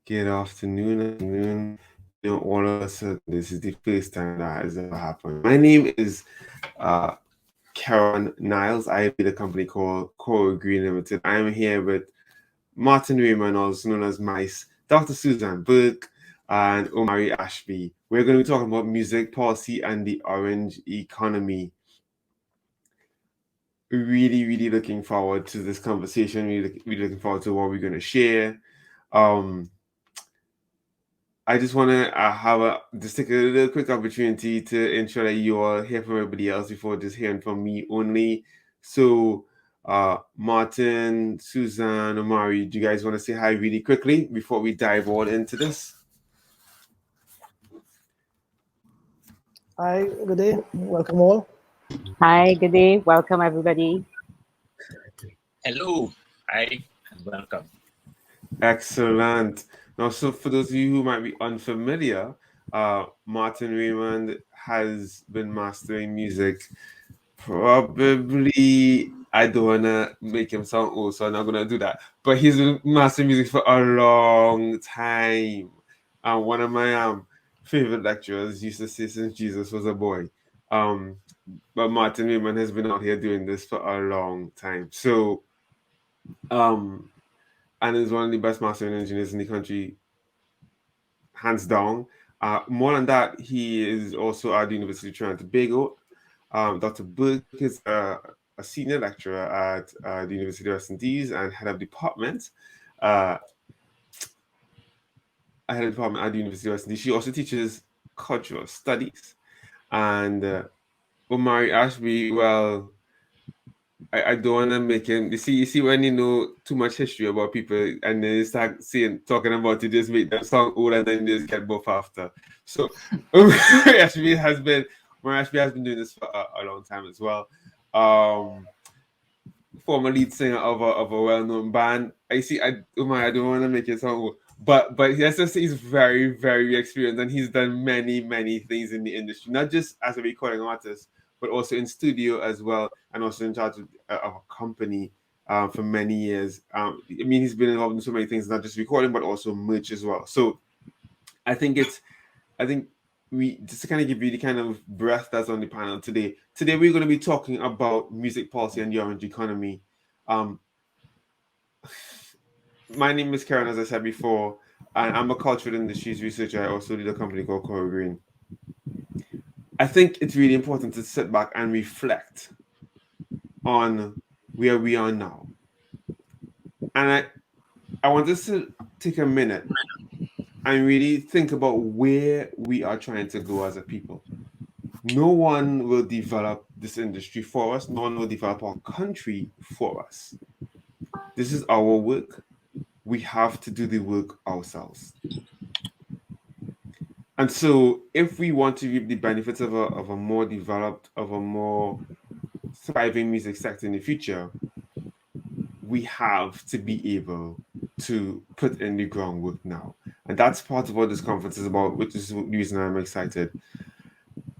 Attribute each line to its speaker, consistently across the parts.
Speaker 1: Good afternoon. All of a sudden, this is the first time that has ever happened. My name is Keron Niles. I lead a company called Koru Green Limited. I am here with Martin Raymond, also known as Mice, Dr. Suzanne, Burke, and Omari Ashby. We're going to be talking about music policy and the orange economy. Really looking forward to this conversation. Really looking forward to what we're going to share. I just want to just take a little quick opportunity to ensure that you all hear from everybody else before just hearing from me only. So, Martin, Suzanne, Omari, do you guys want to say hi really quickly before we dive all into this?
Speaker 2: Hi, good day. Welcome all.
Speaker 3: Hi, good day. Welcome, everybody.
Speaker 4: Hello. Hi, and welcome.
Speaker 1: Excellent. Now, so for those of you who might be unfamiliar, Martin Raymond has been mastering music. Probably, I don't want to make him sound old, so I'm not going to do that. But he's been mastering music for a long time. One of my favorite lecturers used to say since Jesus was a boy. But Martin Raymond has been out here doing this for a long time. So, and is one of the best mastering engineers in the country, hands down. More than that, he is also at the University of Trinidad and Tobago. Dr. Burke is a senior lecturer at the University of West Indies and head of department. At the University of West Indies. She also teaches cultural studies. And Omari Ashby, well, I don't want to make him. You see, when you know too much history about people and then you start talking about it, just make them sound old and then you just get buff after. So Omari Ashby has been doing this for a long time as well. Former lead singer of a well-known band. I don't want to make it sound old, but yes, he's very experienced and he's done many things in the industry, not just as a recording artist, but also in studio as well, and also in charge of a company for many years. I mean, he's been involved in so many things, not just recording, but also merch as well. So I think we just to kind of give you the kind of breath that's on the panel today. Today we're going to be talking about music policy and the orange economy. My name is Keron, as I said before, and I'm a cultural industries researcher. I also lead a company called Koru Green. I think it's really important to sit back and reflect on where we are now. And I want us to take a minute and really think about where we are trying to go as a people. No one will develop this industry for us. No one will develop our country for us. This is our work. We have to do the work ourselves. And so if we want to reap the benefits of a more developed, of a more thriving music sector in the future, we have to be able to put in the groundwork now. And that's part of what this conference is about, which is the reason I'm excited.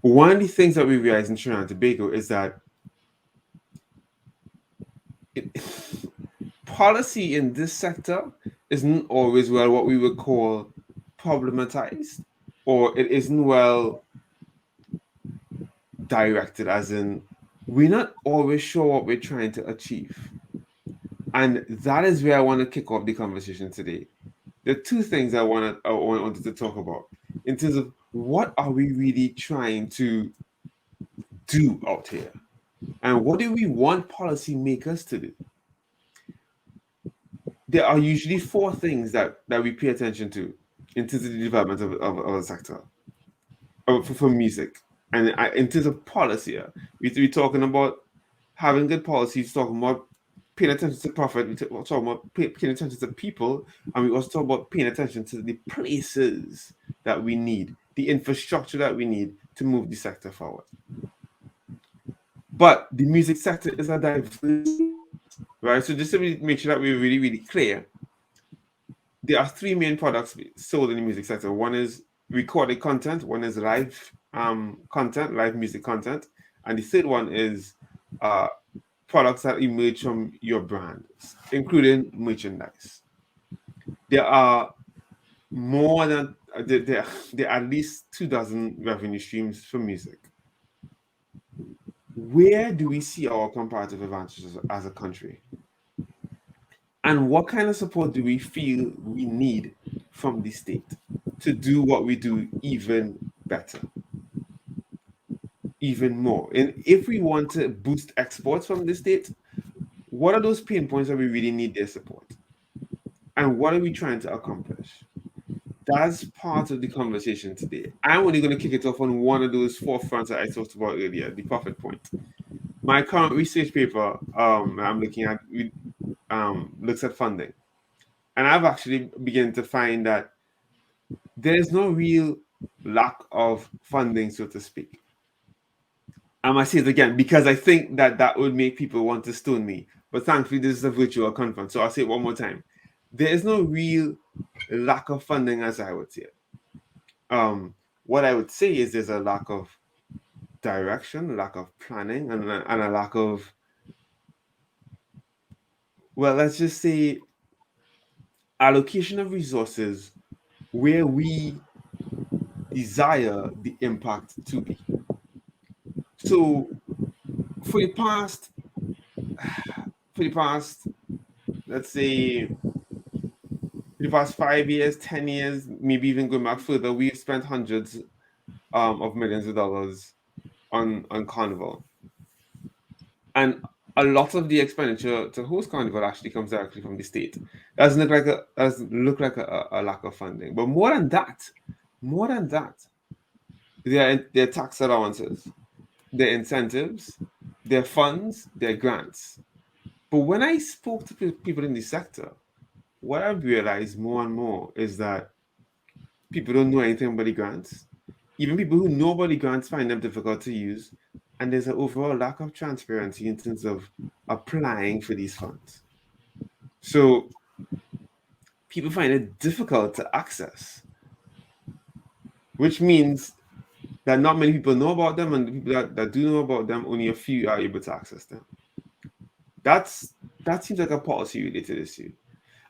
Speaker 1: One of the things that we realize in Trinidad and Tobago is that policy in this sector isn't always what we would call problematized, or it isn't well directed, as in we're not always sure what we're trying to achieve. And that is where I want to kick off the conversation today. There are two things I wanted to talk about in terms of what are we really trying to do out here, and what do we want policymakers to do. There are usually four things that we pay attention to in terms of the development of a sector for music. And in terms of policy, we're talking about having good policies, talking about paying attention to profit, we're talking about paying attention to people, and we also talk about paying attention to the places that we need, the infrastructure that we need to move the sector forward. But the music sector is a diverse, right? So just to make sure that we're really clear, there are three main products sold in the music sector. One is recorded content, one is live content, live music content, and the third one is products that emerge from your brand, including merchandise. There are more than there are at least 24 revenue streams for music. Where do we see our comparative advantages as a country? And what kind of support do we feel we need from the state to do what we do even better, even more? And if we want to boost exports from the state, what are those pain points that we really need their support? And what are we trying to accomplish? That's part of the conversation today. I'm only going to kick it off on one of those four fronts that I talked about earlier, the profit point. My current research paper I'm looking at looks at funding. And I've actually begun to find that there's no real lack of funding, so to speak. I must say it again because I think that would make people want to stone me. But thankfully, this is a virtual conference, so I'll say it one more time. There is no real lack of funding, as I would say. What I would say is there's a lack of direction, a lack of planning, and a lack of, well, let's just say allocation of resources where we desire the impact to be. So for the past, let's say, for the past 5 years, 10 years, maybe even going back further, we've spent hundreds of millions of dollars on Carnival. And a lot of the expenditure to host Carnival actually comes directly from the state. Doesn't look like a lack of funding. But more than that, their tax allowances, their incentives, their funds, their grants. But when I spoke to people in the sector, what I've realized more and more is that people don't know anything about the grants. Even people who know about the grants find them difficult to use. And there's an overall lack of transparency in terms of applying for these funds. So people find it difficult to access, which means that not many people know about them, and the people that do know about them, only a few are able to access them. That seems like a policy-related issue.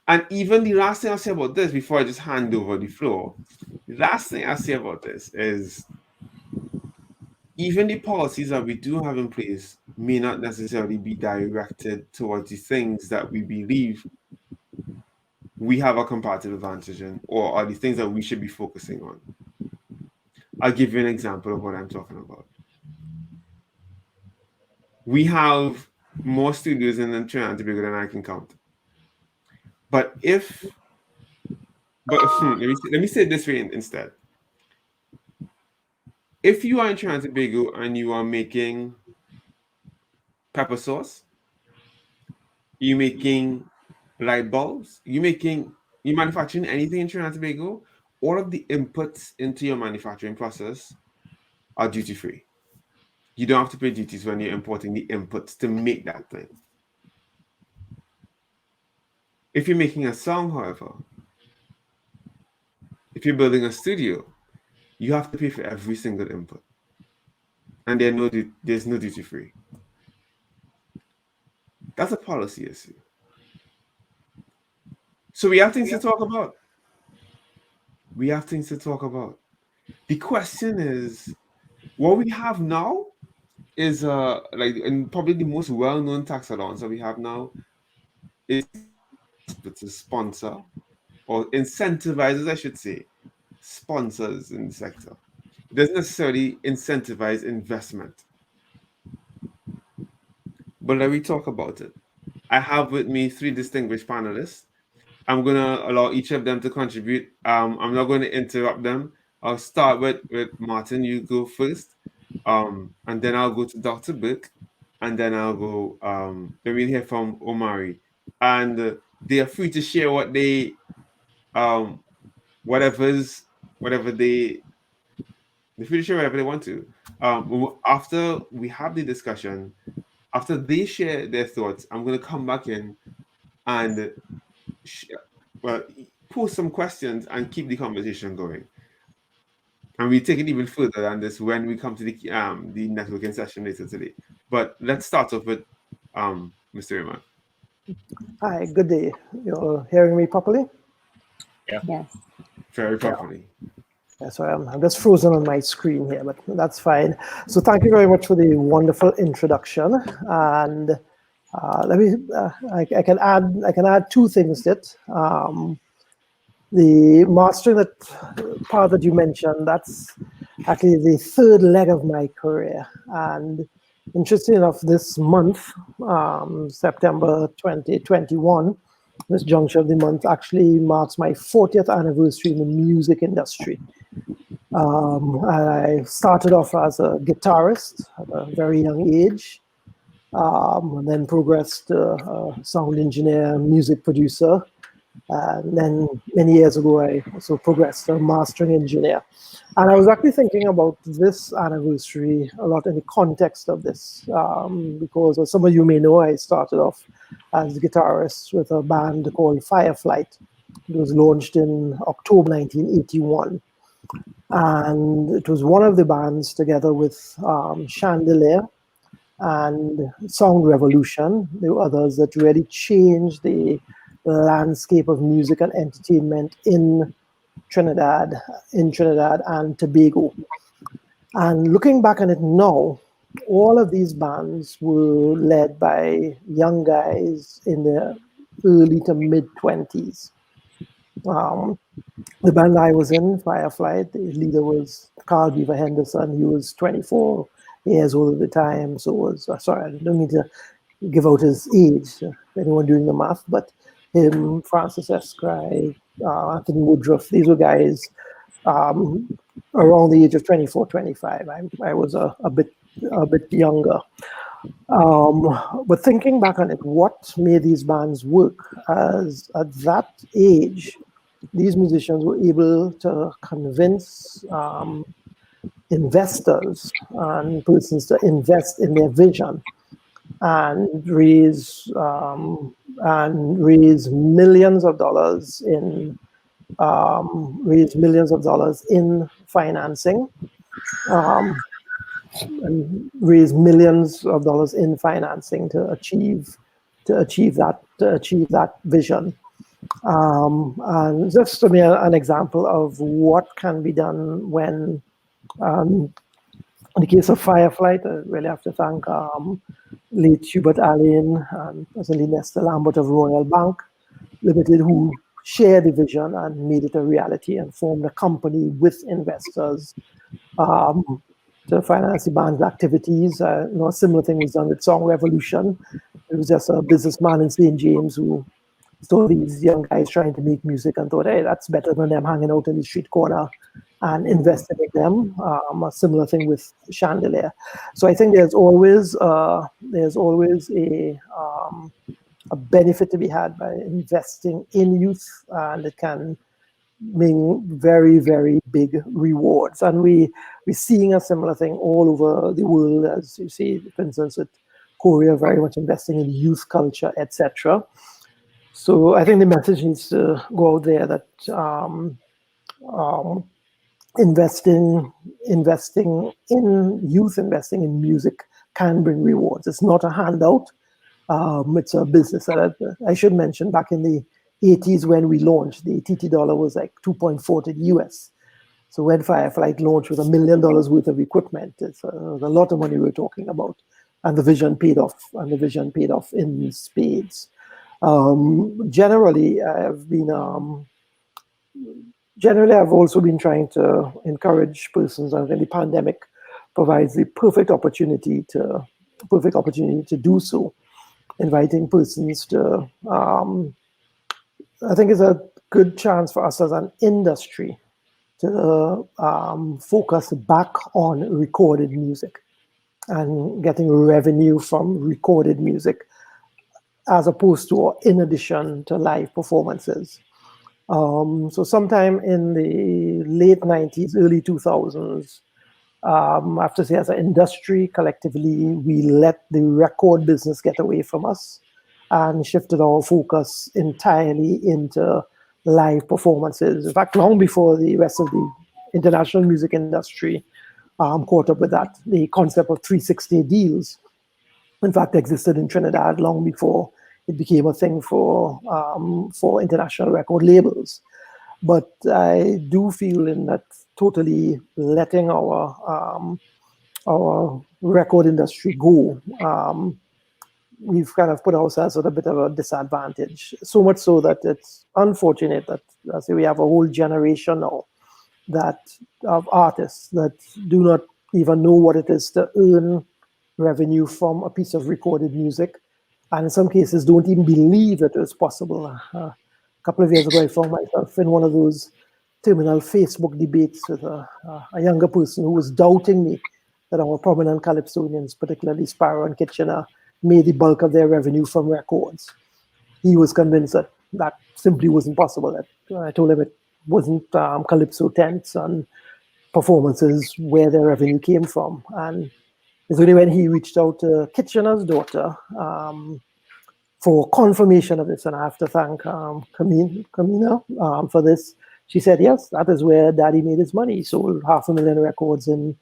Speaker 1: And even the last thing I'll say about this, before I just hand over the floor, the last thing I'll say about this is even the policies that we do have in place may not necessarily be directed towards the things that we believe we have a comparative advantage in, or are the things that we should be focusing on. I'll give you an example of what I'm talking about. We have more studios in Trinidad and Tobago than I can count. But let me say it this way instead. If you are in Trinidad and Tobago and you are making pepper sauce, you're making light bulbs, you're manufacturing anything in Trinidad and Tobago, all of the inputs into your manufacturing process are duty-free. You don't have to pay duties when you're importing the inputs to make that thing. If you're making a song, however, if you're building a studio, you have to pay for every single input. And there's no duty-free. That's a policy issue. So we have things to talk about. The question is, what we have now is and probably the most well-known tax allowance that we have now is to sponsor or incentivizes, I should say, sponsors in the sector. It doesn't necessarily incentivize investment. But let me talk about it. I have with me 3 distinguished panelists. I'm going to allow each of them to contribute. I'm not going to interrupt them. I'll start with Martin. You go first. And then I'll go to Dr. Burke. And then I'll go, then we'll hear from Omari. And they are free to share what they, whatever they share whatever they want to. After we have the discussion, after they share their thoughts, I'm going to come back in and pose some questions and keep the conversation going. And we take it even further than this when we come to the networking session later today. But let's start off with Mr. Raymond.
Speaker 2: Hi, good day. You're hearing me properly?
Speaker 4: Yeah.
Speaker 3: Yes.
Speaker 1: very properly.
Speaker 2: Yeah, so I'm just frozen on my screen here, but that's fine. So thank you very much for the wonderful introduction. And let me, I can add two things to it. The mastering part that you mentioned, that's actually the third leg of my career. And interesting enough, this month, September 2021, this juncture of the month actually marks my 40th anniversary in the music industry. I started off as a guitarist at a very young age, and then progressed to a sound engineer, music producer. And then many years ago, I also progressed to a mastering engineer. And I was actually thinking about this anniversary a lot in the context of this, because as some of you may know, I started off as a guitarist with a band called Fireflight. It was launched in October 1981. And it was one of the bands together with Chandelier and Sound Revolution. There were others that really changed the landscape of music and entertainment in Trinidad and Tobago. And looking back on it now, all of these bands were led by young guys in their early to mid 20s. The band I was in, Firefly, the leader was Carl Beaver Henderson. He was 24 years old at the time. So was, sorry, I don't mean to give out his age, anyone doing the math, but him, Francis Escry, Anthony Woodruff, these were guys around the age of 24, 25. I was a bit younger. But thinking back on it, what made these bands work? As at that age, these musicians were able to convince investors and persons to invest in their vision and raise millions of dollars in financing, and raise millions of dollars in financing to achieve that vision. And just to me an example of what can be done when, in the case of Fireflight, I really have to thank late Hubert Allen and presently Nestor Lambert of Royal Bank Limited, who shared the vision and made it a reality and formed a company with investors to finance the band's activities. A similar thing was done with Song Revolution. It was just a businessman in St. James who saw these young guys trying to make music and thought, hey, that's better than them hanging out in the street corner, and invested in them. A similar thing with Chandelier. So I think there's always a benefit to be had by investing in youth, and it can bring very, very big rewards. And we're seeing a similar thing all over the world, as you see, for instance, with Korea very much investing in youth culture, etc. So I think the message needs to go out there that investing in youth, investing in music can bring rewards. It's not a handout. It's a business. I should mention, back in the 80s when we launched, the TT dollar was like 2.4 to the US. So when Fireflight launched with $1 million worth of equipment, it's a lot of money we're talking about. And the vision paid off, in spades. Generally, I've also been trying to encourage persons, and the pandemic provides the perfect opportunity to do so. Inviting persons to, I think it's a good chance for us as an industry to focus back on recorded music and getting revenue from recorded music, as opposed to, or in addition to, live performances. So sometime in the late 90s, early 2000s, I have to say, as an industry, collectively, we let the record business get away from us and shifted our focus entirely into live performances. In fact, long before the rest of the international music industry caught up with that, the concept of 360 deals, in fact, existed in Trinidad long before it became a thing for international record labels. But I do feel in that totally letting our record industry go, we've kind of put ourselves at a bit of a disadvantage. So much so that it's unfortunate that I say we have a whole generation now that of artists that do not even know what it is to earn revenue from a piece of recorded music, and in some cases don't even believe that it's possible. A couple of years ago, I found myself in one of those terminal Facebook debates with a younger person who was doubting me that our prominent calypsonians, particularly Sparrow and Kitchener, made the bulk of their revenue from records. He was convinced that that simply wasn't possible. That I told him it wasn't calypso tents and performances where their revenue came from. And it's only when he reached out to Kitchener's daughter for confirmation of this, and I have to thank Kamina for this. She said, yes, that is where Daddy made his money. He sold 500,000 records in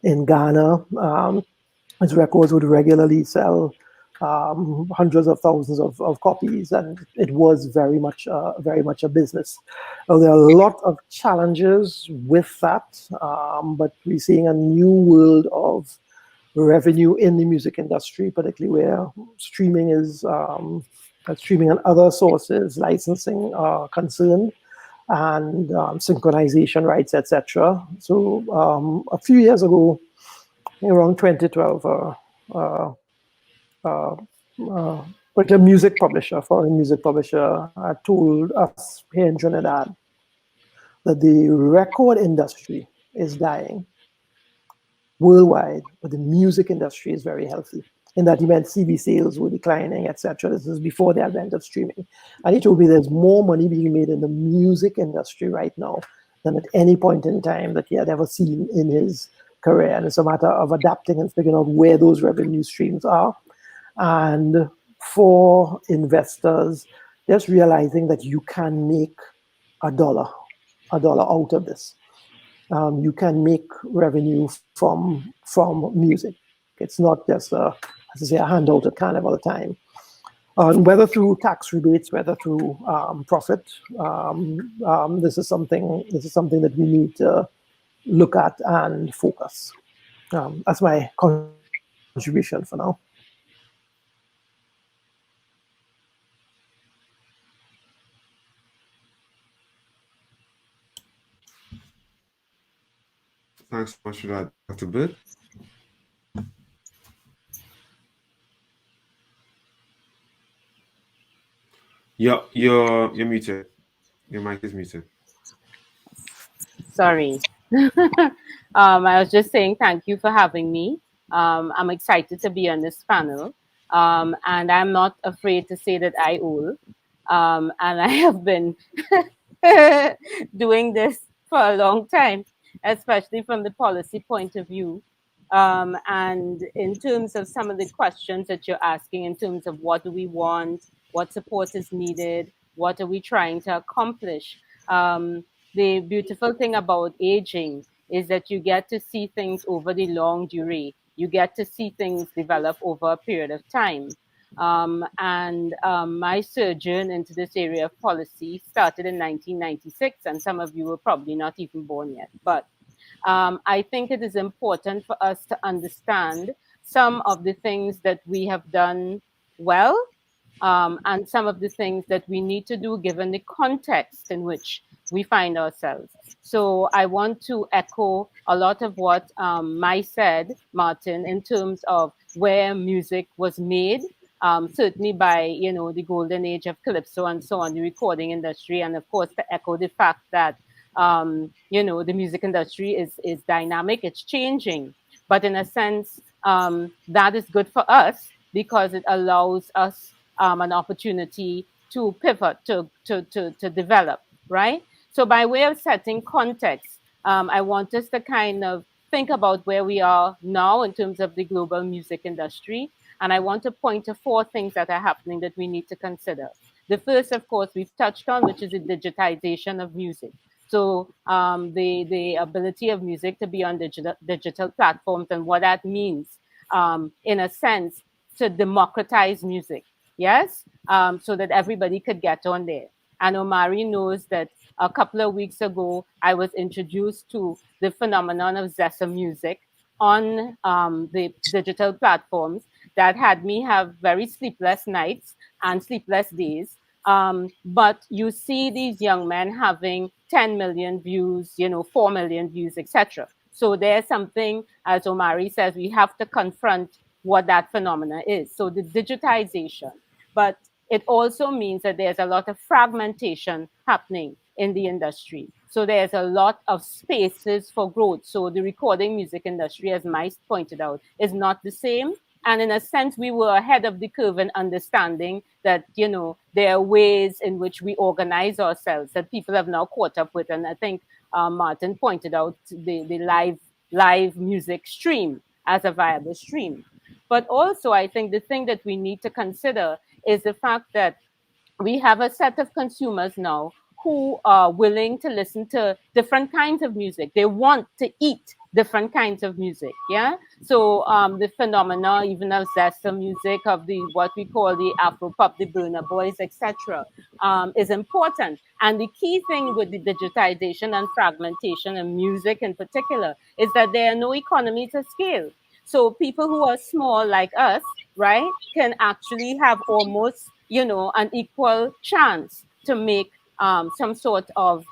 Speaker 2: Ghana. His records would regularly sell hundreds of thousands of copies, and it was very much a business. There are a lot of challenges with that, but we're seeing a new world of revenue in the music industry, particularly where streaming is streaming and other sources, licensing are concerned, and synchronization rights, etc. So a few years ago, around 2012, like a music publisher, foreign music publisher, told us here in Trinidad that the record industry is dying worldwide, but the music industry is very healthy. In that he meant CD sales were declining, etc. This is before the advent of streaming. And he told me there's more money being made in the music industry right now than at any point in time that he had ever seen in his career. And it's a matter of adapting and figuring out where those revenue streams are. And for investors, just realizing that you can make a dollar out of this. You can make revenue from music. It's not just as I say, a handout at Carnival time. Whether through tax rebates, whether through profit, this is something that we need to look at and focus. That's my contribution for now.
Speaker 1: Thanks so much for that, Dr. Burke. You're muted. Your mic is muted.
Speaker 3: Sorry. I was just saying thank you for having me. I'm excited to be on this panel. And I'm not afraid to say that I owe. And I have been doing this for a long time, especially from the policy point of view. And in terms of some of the questions that you're asking, in terms of what do we want, what support is needed, what are we trying to accomplish? The beautiful thing about aging is that you get to see things over the long durée. You get to see things develop over a period of time. My sojourn into this area of policy started in 1996, and some of you were probably not even born yet. But I think it is important for us to understand some of the things that we have done well, and some of the things that we need to do given the context in which we find ourselves. So I want to echo a lot of what Mai said, Martin, in terms of where music was made, certainly by, the golden age of Calypso and so on, the recording industry, and of course to echo the fact that, the music industry is dynamic, it's changing. But in a sense, that is good for us because it allows us an opportunity to pivot, to develop, right? So by way of setting context, I want us to kind of think about where we are now in terms of the global music industry. And I want to point to 4 things that are happening that we need to consider. The first, of course, we've touched on, which is the digitization of music. So the ability of music to be on digital platforms and what that means, in a sense, to democratize music, yes? So that everybody could get on there. And Omari knows that a couple of weeks ago, I was introduced to the phenomenon of Zessa music on the digital platforms that had me have very sleepless nights and sleepless days. But you see these young men having 10 million views, 4 million views, etc. So there's something, as Omari says, we have to confront what that phenomena is. So the digitization, but it also means that there's a lot of fragmentation happening in the industry. So there's a lot of spaces for growth. So the recording music industry, as Mice pointed out, is not the same. And in a sense, we were ahead of the curve in understanding that, there are ways in which we organize ourselves that people have now caught up with. And I think Martin pointed out the live music stream as a viable stream. But also, I think the thing that we need to consider is the fact that we have a set of consumers now who are willing to listen to different kinds of music. They want to eat different kinds of music. Yeah. So the phenomena, even of Zesta music, of the what we call the Afro pop, the Burna Boys, etc., is important. And the key thing with the digitization and fragmentation and music in particular is that there are no economies of scale. So people who are small like us, right, can actually have almost an equal chance to make some sort of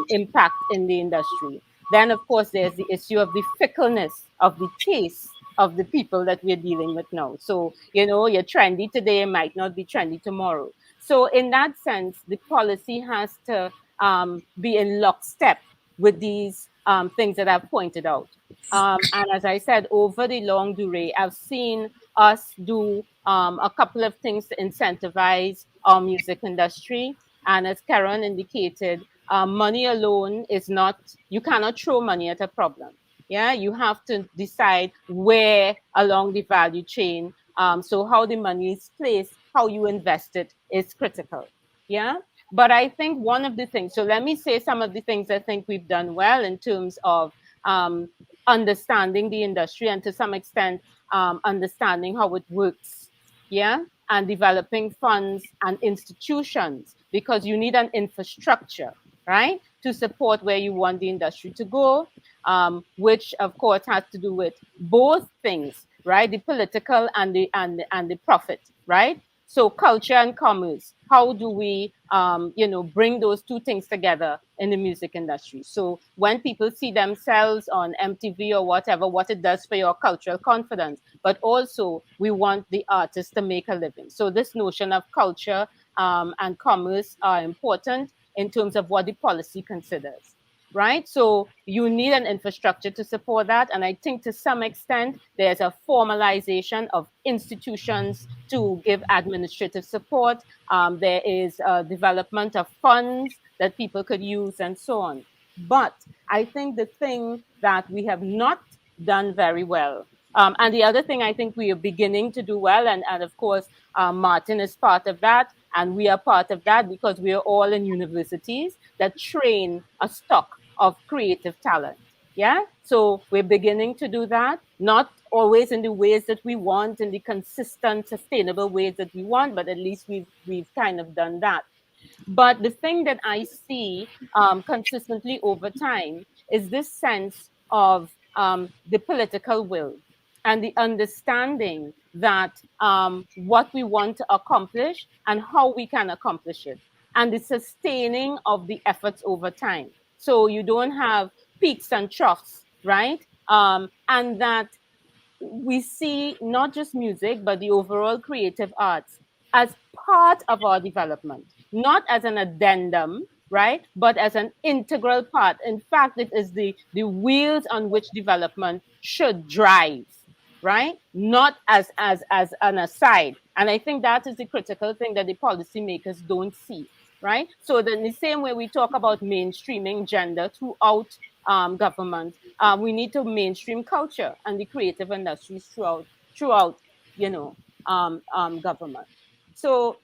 Speaker 3: impact in the industry. Then, of course, there's the issue of the fickleness of the taste of the people that we're dealing with now. So, you're trendy today, might not be trendy tomorrow. So, in that sense, the policy has to be in lockstep with these things that I've pointed out. And as I said, over the long durée, I've seen us do a couple of things to incentivize our music industry. And as Keron indicated, money alone is not, you cannot throw money at a problem. Yeah, you have to decide where along the value chain. So how the money is placed, how you invest it is critical. Yeah. But I think one of the things, so let me say some of the things I think we've done well in terms of understanding the industry and to some extent understanding how it works, yeah, and developing funds and institutions, because you need an infrastructure, right, to support where you want the industry to go, which of course has to do with both things, right, the political and the profit, right? So culture and commerce, how do we, bring those two things together in the music industry? So when people see themselves on MTV or whatever, what it does for your cultural confidence, but also we want the artists to make a living. So this notion of culture and commerce are important in terms of what the policy considers. Right? So you need an infrastructure to support that. And I think to some extent, there's a formalization of institutions to give administrative support. There is a development of funds that people could use and so on. But I think the thing that we have not done very well, and the other thing I think we are beginning to do well, and of course, Martin is part of that, and we are part of that because we are all in universities that train a stock of creative talent. Yeah. So we're beginning to do that, not always in the ways that we want, in the consistent, sustainable ways that we want, but at least we've kind of done that. But the thing that I see consistently over time is this sense of the political will and the understanding that what we want to accomplish and how we can accomplish it, and the sustaining of the efforts over time. So you don't have peaks and troughs, right? And that we see not just music, but the overall creative arts as part of our development, not as an addendum, right? But as an integral part. In fact, it is the wheels on which development should drive, right? Not as an aside. And I think that is the critical thing that the policymakers don't see, right? So in the same way we talk about mainstreaming gender throughout government, we need to mainstream culture and the creative industries throughout government. So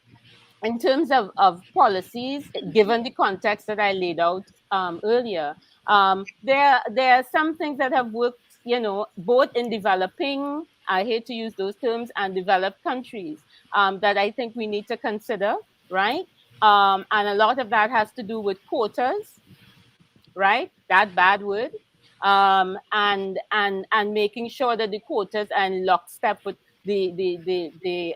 Speaker 3: in terms of policies, given the context that I laid out earlier, there are some things that have worked, both in developing, I hate to use those terms, and developed countries that I think we need to consider, right? And a lot of that has to do with quotas, right? That bad word. And making sure that the quotas are in lockstep with the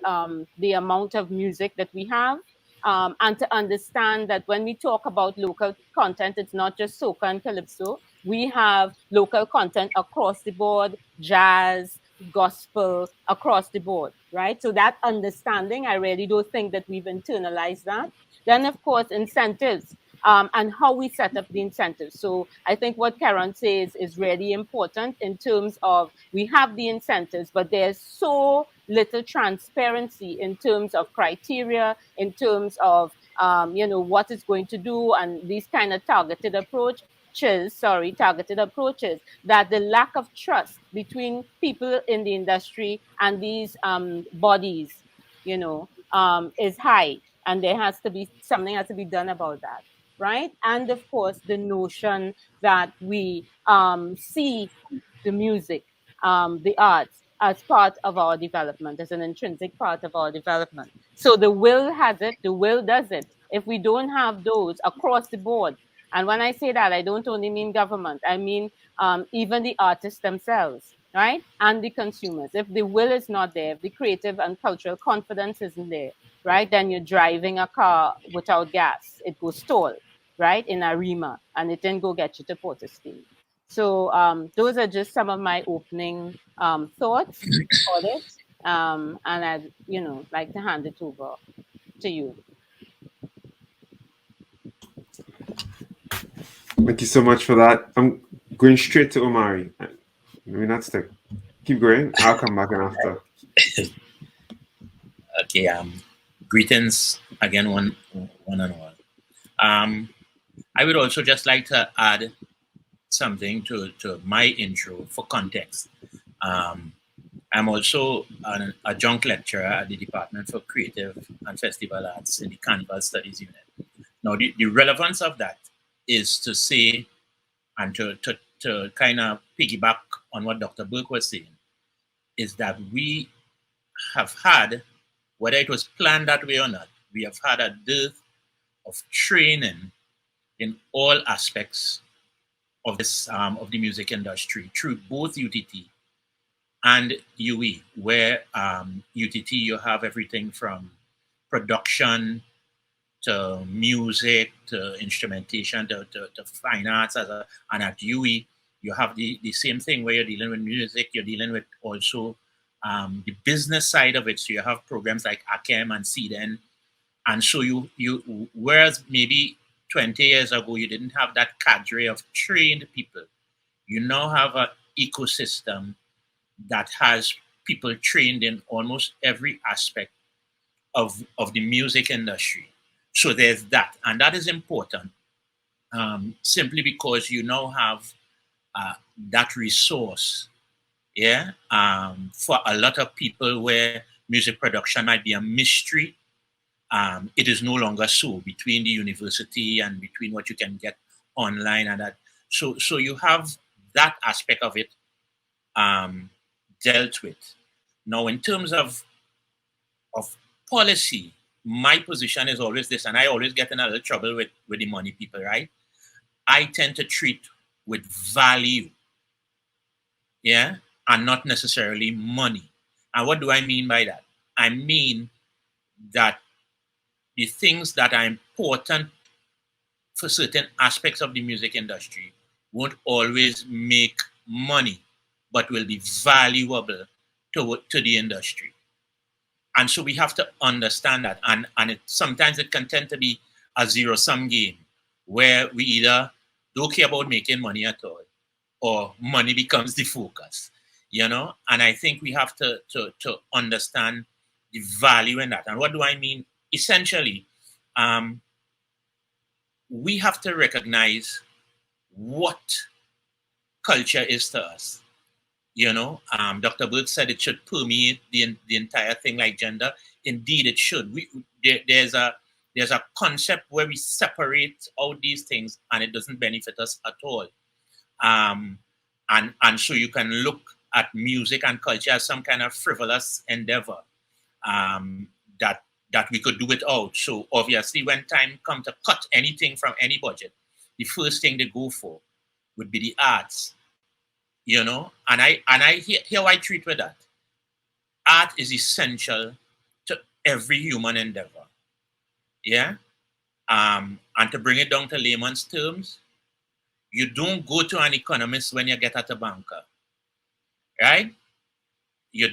Speaker 3: amount of music that we have. And to understand that when we talk about local content, it's not just soca and calypso. We have local content across the board, jazz, gospel, across the board, right? So that understanding, I really don't think that we've internalized that. Then, of course, incentives. And how we set up the incentives. So I think what Keron says is really important in terms of we have the incentives, but there's so little transparency in terms of criteria, in terms of what it's going to do, and these kind of targeted approaches, that the lack of trust between people in the industry and these bodies, is high, and something has to be done about that. Right. And of course, the notion that we see the music, the arts, as part of our development, as an intrinsic part of our development. So the will has it, the will does it. If we don't have those across the board, and when I say that, I don't only mean government, I mean even the artists themselves, right? And the consumers. If the will is not there, if the creative and cultural confidence isn't there, right, then you're driving a car without gas. It goes stall, right, in Arima, and it didn't go get you to Port of Spain. So those are just some of my opening thoughts on it. And I'd, like to hand it over to you.
Speaker 1: Thank you so much for that. I'm going straight to Omari. Maybe not stick. Keep going. I'll come back in after.
Speaker 4: Okay. Greetings again, one and all. I would also just like to add something to my intro for context. I'm also an adjunct lecturer at the Department for Creative and Festival Arts in the Carnival Studies Unit. Now, the relevance of that is to say, and to kind of piggyback on what Dr. Burke was saying, is that we have had, whether it was planned that way or not, we have had a dearth of training in all aspects of this of the music industry through both UTT and UE, where UTT you have everything from production to music to instrumentation to fine arts, and at UE you have the same thing where you're dealing with music, you're dealing with also the business side of it. So you have programs like ACEM and CDEN, and so you whereas maybe 20 years ago you didn't have that cadre of trained people, you now have an ecosystem that has people trained in almost every aspect of the music industry. So there's that, and that is important, simply because you now have that resource, for a lot of people where music production might be a mystery. It is no longer so between the university and between what you can get online and that. So you have that aspect of it dealt with. Now, in terms of policy, my position is always this, and I always get in a little trouble with the money people, right? I tend to treat with value, and not necessarily money. And what do I mean by that? I mean that the things that are important for certain aspects of the music industry won't always make money, but will be valuable to the industry. And so we have to understand that. And sometimes it can tend to be a zero-sum game where we either don't care about making money at all, or money becomes the focus, And I think we have to understand the value in that. And what do I mean? Essentially, we have to recognize what culture is to us. Dr. Burke said it should permeate the entire thing like gender. Indeed, it should. There's a concept where we separate out these things, and it doesn't benefit us at all. And so you can look at music and culture as some kind of frivolous endeavor that that we could do without. So obviously, when time comes to cut anything from any budget, the first thing they go for would be the arts, you know. And I here I treat with that. Art is essential to every human endeavor, yeah. And to bring it down to layman's terms, you don't go to an economist when you get at a banker, right? You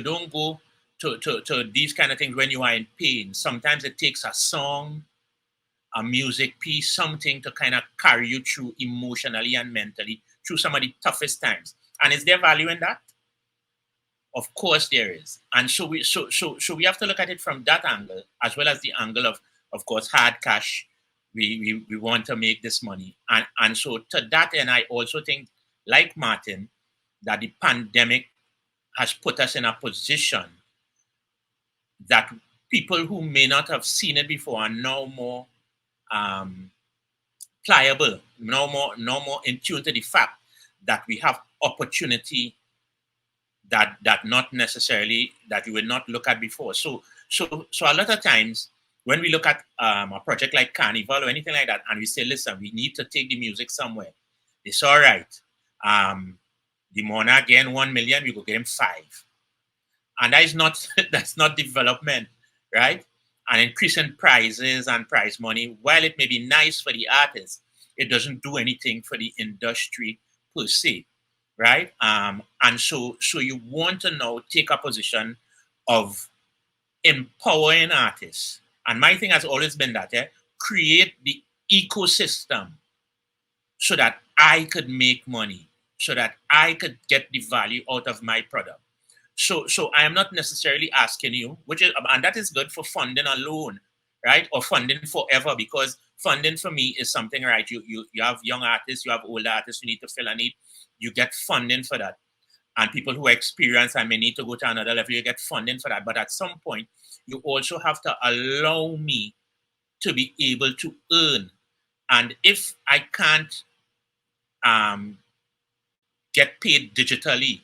Speaker 4: don't go to these kind of things when you are in pain. Sometimes it takes a song, a music piece, something to kind of carry you through emotionally and mentally through some of the toughest times. And is there value in that? Of course there is. And so we have to look at it from that angle, as well as the angle of course, hard cash. We want to make this money. And so to that end, I also think, like Martin, that the pandemic has put us in a position that people who may not have seen it before are now more pliable, no more in tune to the fact that we have opportunity that not necessarily that you would not look at before. So a lot of times when we look at a project like Carnival or anything like that, and we say, listen, we need to take the music somewhere. It's all right. The Monarch getting 1 million, we go get him 5. And that is not that's not development, right? And increasing prices and prize money, while it may be nice for the artists, it doesn't do anything for the industry per se, right? And so you want to now take a position of empowering artists. And my thing has always been that, create the ecosystem so that I could make money, so that I could get the value out of my product. So I am not necessarily asking you, and that is good for funding alone, right? Or funding forever, because funding for me is something, right? You have young artists, you have older artists, you need to fill a need. You get funding for that. And people who are experienced and may need to go to another level, you get funding for that. But at some point, you also have to allow me to be able to earn. And if I can't get paid digitally,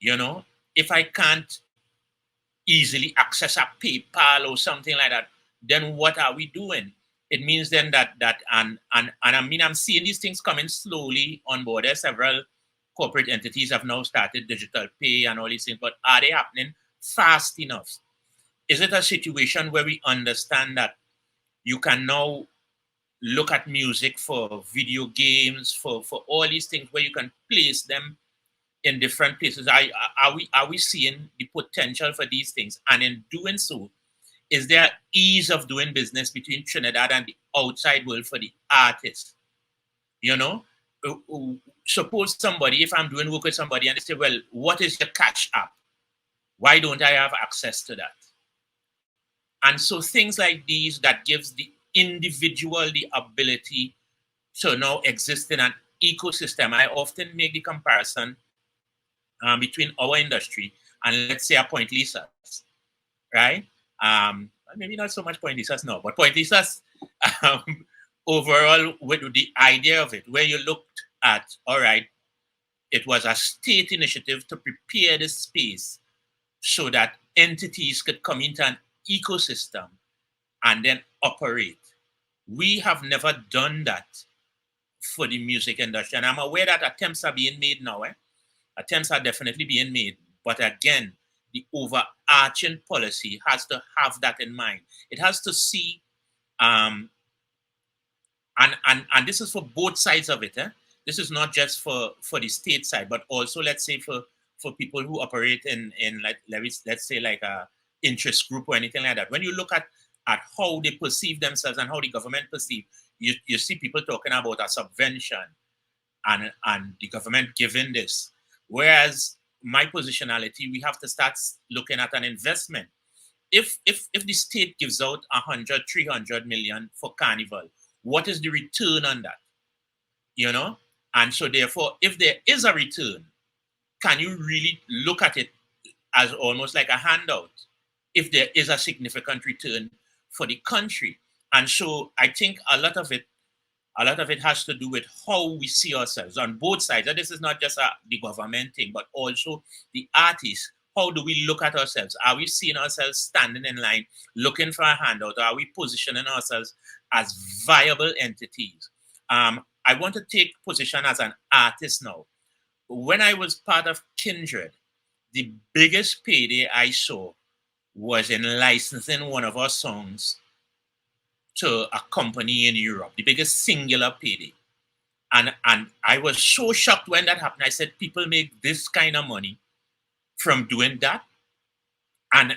Speaker 4: you know, if I can't easily access a PayPal or something like that, then what are we doing? It means then that and I mean, I'm seeing these things coming slowly on board. There's several corporate entities have now started digital pay and all these things, but are they happening fast enough? Is it a situation where we understand that you can now look at music for video games, for all these things, where you can place them in different places? Are we seeing the potential for these things? And in doing so, is there ease of doing business between Trinidad and the outside world for the artists? You know, suppose somebody, if I'm doing work with somebody and they say, well, what is your Cash App? Why don't I have access to that? And so things like these that gives the individual the ability to now exist in an ecosystem. I often make the comparison between our industry and, let's say, a Point Lisas, right? Maybe not so much Point Lisas now, but Point Lisas overall, with the idea of it, where you looked at, all right, it was a state initiative to prepare the space so that entities could come into an ecosystem and then operate. We have never done that for the music industry. And I'm aware that attempts are being made now. Attempts are definitely being made. But again, the overarching policy has to have that in mind. It has to see, and this is for both sides of it. This is not just for the state side, but also, let's say, for people who operate in like, let's say, like a interest group or anything like that. When you look at how they perceive themselves and how the government perceive, you see people talking about a subvention and the government giving this. Whereas my positionality, we have to start looking at an investment. If the state gives out 100, 300 million for Carnival, what is the return on that? You know? And so therefore, if there is a return, can you really look at it as almost like a handout if there is a significant return for the country? And so I think a lot of it has to do with how we see ourselves on both sides. And this is not just the government thing, but also the artists. how do we look at ourselves? Are we seeing ourselves standing in line, looking for a handout? Or are we positioning ourselves as viable entities? I want to take position as an artist now. When I was part of Kindred, the biggest payday I saw was in licensing one of our songs to a company in Europe, the biggest singular payday. And I was so shocked when that happened. I said, people make this kind of money from doing that. And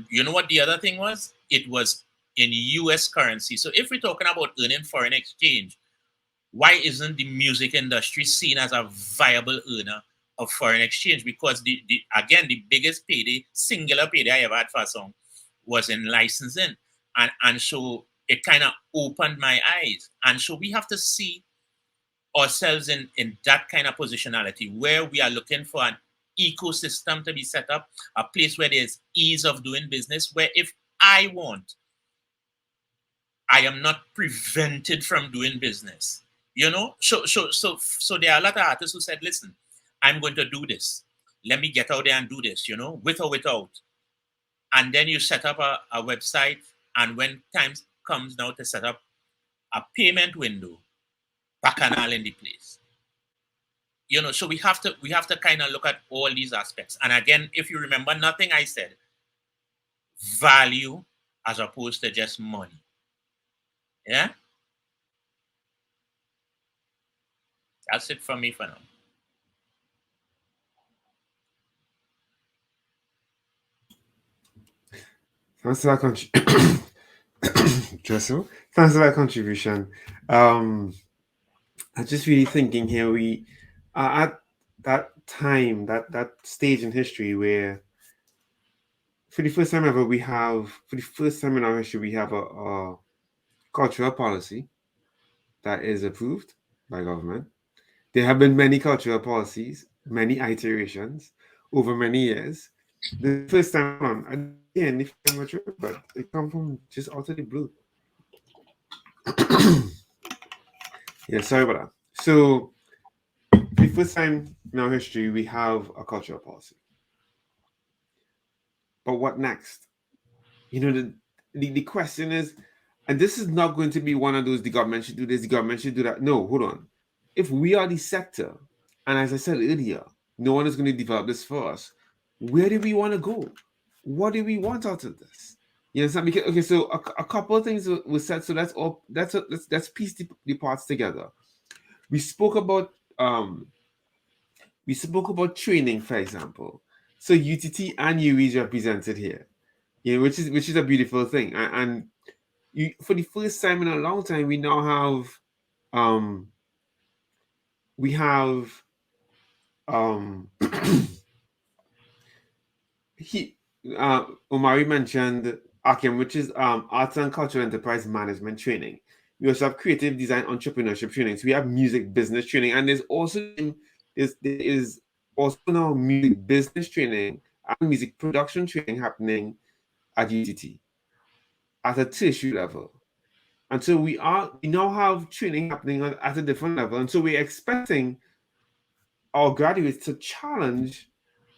Speaker 4: you know what the other thing was? It was in US currency. So if we're talking about earning foreign exchange, why isn't the music industry seen as a viable earner of foreign exchange? Because again, the biggest payday, singular payday I ever had for a song was in licensing. And so it kind of opened my eyes. And so we have to see ourselves in that kind of positionality where we are looking for an ecosystem to be set up, a place where there's ease of doing business, where if I want, I am not prevented from doing business. You know, so there are a lot of artists who said, listen, I'm going to do this. Let me get out there and do this, you know, with or without. And then you set up a website, and when time comes now to set up a payment window, bacchanal in the place. You know, so we have to kind of look at all these aspects. And again, if you remember, nothing I said, value as opposed to just money. Yeah? That's it for me for now.
Speaker 1: Thanks for that Thanks for that contribution. I'm just really thinking here, we are at that time, that stage in history where for the first time ever, for the first time in our history, we have a cultural policy that is approved by government. There have been many cultural policies, many iterations over many years. The first time on, again, if I'm not sure, but it comes from just out of the blue. Yeah, sorry about that. So, for the first time in our history, we have a cultural policy. But what next? You know, the question is, and this is not going to be one of those, the government should do this, the government should do that. No, hold on. If we are the sector, and as I said earlier, no one is going to develop this for us, where do we want to go? What do we want out of this? You understand? Because, okay, so a couple of things were said. So let's piece the parts together. We spoke about training, for example. So UTT and UE is represented here, you know, which is a beautiful thing. And you, for the first time in a long time, we now have Omari mentioned ACM, which is Arts and Cultural Enterprise Management Training. We also have Creative Design Entrepreneurship Training. So we have Music Business Training, and there is also now Music Business Training and Music Production Training happening at UTT at a tertiary level. And so we now have training happening at a different level, and so we're expecting our graduates to challenge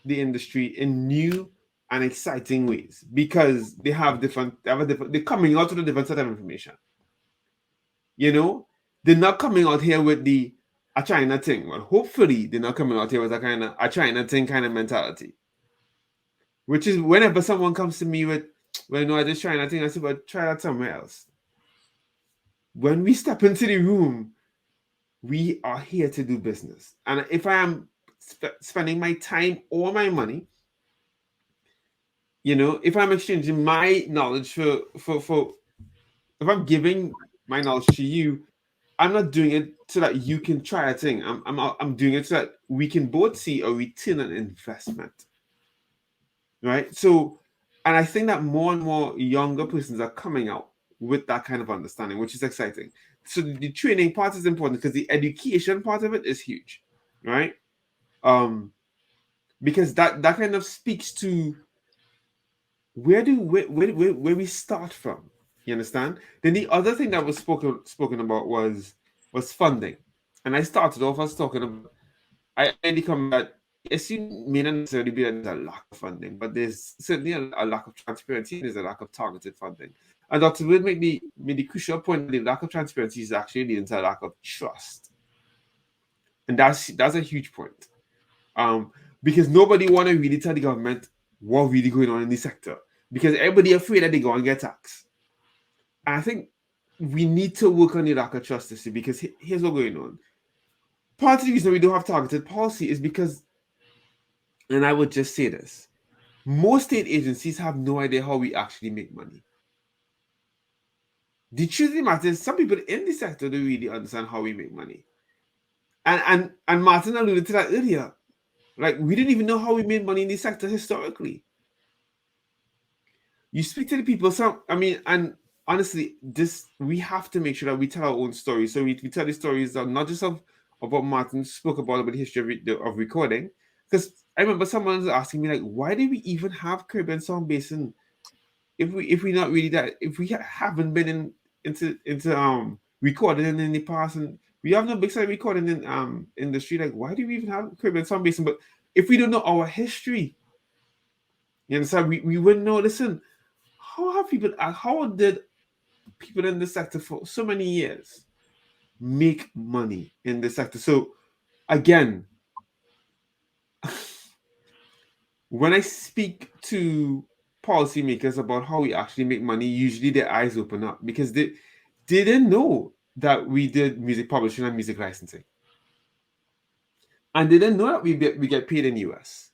Speaker 1: the industry in new and exciting ways because they're coming out with a different set of information. You know, they're not coming out here with a China thing. Well, hopefully they're not coming out here with a China thing kind of mentality. Which is whenever someone comes to me with, well, no, I just China thing, I say, well, try that somewhere else. When we step into the room, we are here to do business. And if I am spending my time or my money, you know, if I'm exchanging my knowledge for if I'm giving my knowledge to you, I'm not doing it so that you can try a thing. I'm doing it so that we can both see a return on investment. Right? So, and I think that more and more younger persons are coming out with that kind of understanding, which is exciting. So the training part is important because the education part of it is huge, right? Because that kind of speaks to where we start from. You understand? Then the other thing that was spoken about was funding, and I started off as talking about. I come that issue may not necessarily be that there's a lack of funding, but there's certainly a lack of transparency and there's a lack of targeted funding. And Dr. Wood made the crucial point that the lack of transparency is actually leading to a lack of trust. And that's a huge point. Because nobody want to really tell the government what really going on in the sector. Because everybody afraid that they go and get taxed. And I think we need to work on the lack of trust this year, because here's what's going on. Part of the reason we don't have targeted policy is because, and I would just say this, most state agencies have no idea how we actually make money. The truth of the matter is, some people in the sector don't really understand how we make money. And Martin alluded to that earlier. Like, we didn't even know how we made money in the sector historically. You speak to the people, and honestly, we have to make sure that we tell our own stories. So we tell the stories not just of what Martin spoke about the history of recording. Because I remember someone was asking me, like, why did we even have Caribbean Sound Basin if we not really that, if we haven't been into recording in the past, and we have no big side recording in industry, like, why do we even have Caribbean Sound Basin? But if we don't know our history, you understand, we wouldn't know. Listen, how did people in the sector for so many years make money in the sector? So again, when I speak to policymakers about how we actually make money, usually their eyes open up, because they didn't know that we did music publishing and music licensing. And they didn't know that we get paid in US.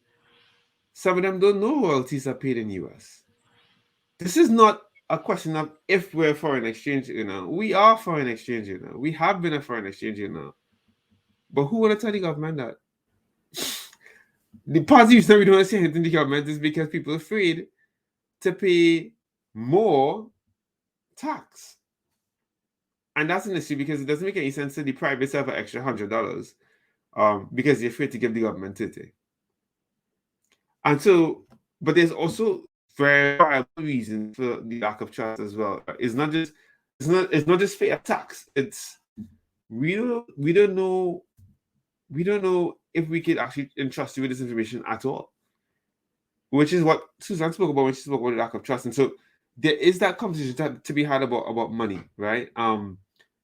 Speaker 1: Some of them don't know royalties are paid in US. This is not a question of if we're foreign exchange, we are foreign exchange, we have been a foreign exchange, but who want to tell the government that? The part you said we don't want to say anything to the government is because people are afraid to pay more tax. And that's an issue, because it doesn't make any sense to deprive yourself an extra $100 because you're afraid to give the government $30. And so, but there's also very viable reasons for the lack of trust as well. It's not just fair tax. It's we don't know if we could actually entrust you with this information at all, which is what Suzanne spoke about when she spoke about the lack of trust. And so there is that conversation to be had about money, right? And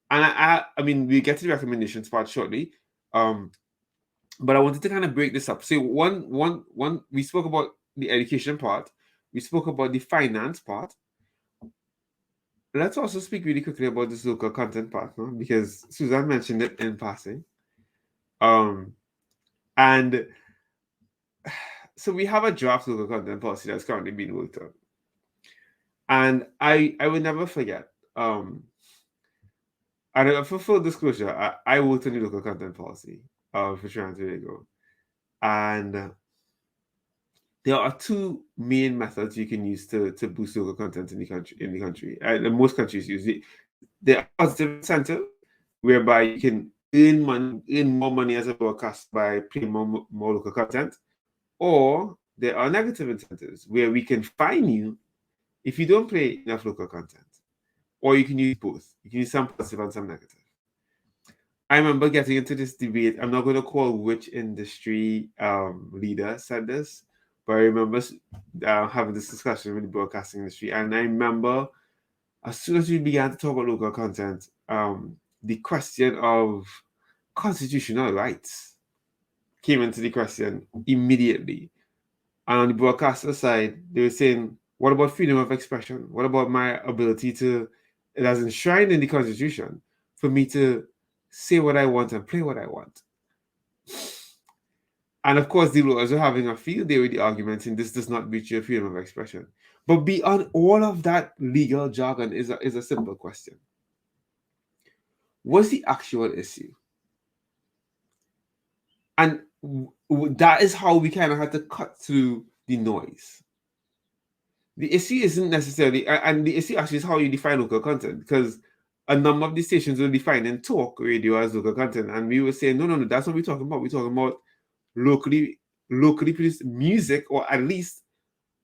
Speaker 1: I mean, we get to the recommendations part shortly, but I wanted to kind of break this up. So one, we spoke about the education part, we spoke about the finance part. Let's also speak really quickly about this local content part, no? Because Suzanne mentioned it in passing. And so we have a draft local content policy that's currently being worked on. And I will never forget, and for full disclosure, I worked on the local content policy for Trinidad and Tobago. And there are two main methods you can use to boost local content in the country. And most countries use it. There are positive incentives, whereby you can earn more money as a broadcast by playing more local content. Or there are negative incentives, where we can fine you if you don't play enough local content. Or you can use both. You can use some positive and some negative. I remember getting into this debate. I'm not going to call which industry leader said this, but I remember having this discussion with the broadcasting industry. And I remember, as soon as we began to talk about local content, the question of constitutional rights came into the question immediately. And on the broadcaster side, they were saying, what about freedom of expression? What about my ability to, it is enshrined in the Constitution, for me to say what I want and play what I want? And of course, the lawyers are having a field day with the argument, and this does not breach your freedom of expression. But beyond all of that legal jargon is a simple question. What's the actual issue? And that is how we kind of had to cut through the noise. The issue isn't necessarily, and the issue actually is how you define local content, because a number of the stations were defining talk radio as local content, and we were saying, no, that's what we're talking about. We're talking about locally produced music, or at least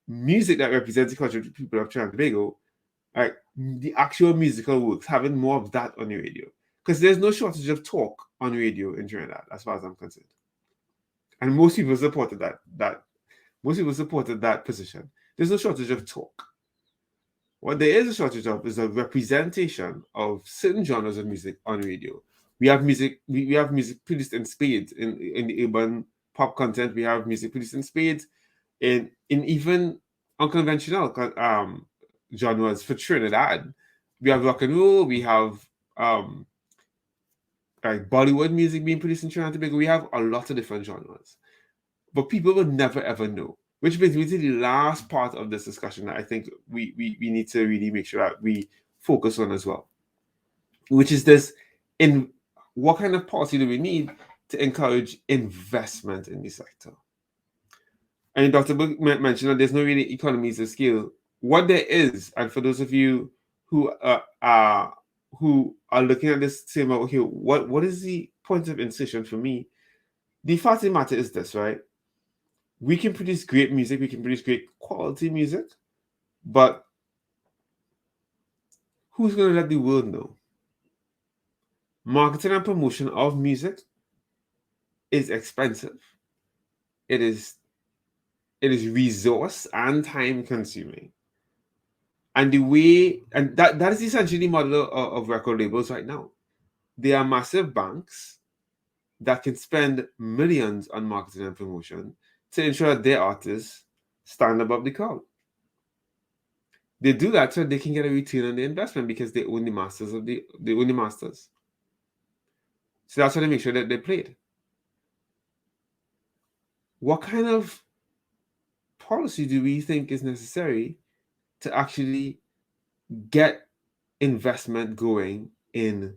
Speaker 1: music that represents the culture of the people of Trinidad and Tobago, like the actual musical works, having more of that on the radio. Because there's no shortage of talk on radio in Trinidad, as far as I'm concerned. and most people supported most people supported that position. There's no shortage of talk. What there is a shortage of is a representation of certain genres of music on radio. We have music produced in spades in the urban pop content. We have music produced in spades in even unconventional genres for Trinidad. We have rock and roll. We have like Bollywood music being produced in Trinidad and Tobago. We have a lot of different genres, but people will never ever know. Which brings me to the last part of this discussion that I think we need to really make sure that we focus on as well, which is this: in what kind of policy do we need to encourage investment in the sector? And Dr. Burke mentioned that there's no really economies of scale. What there is, and for those of you who are looking at this saying, okay, what is the point of incision for me? The fact of the matter is this, right? We can produce great music, we can produce great quality music, but who's going to let the world know? Marketing and promotion of music is expensive. It is resource and time consuming. And that is essentially the model of record labels right now. They are massive banks that can spend millions on marketing and promotion to ensure that their artists stand above the crowd. They do that so they can get a return on the investment because they own the masters they own the masters. So that's how they make sure that they played. What kind of policy do we think is necessary to actually get investment going in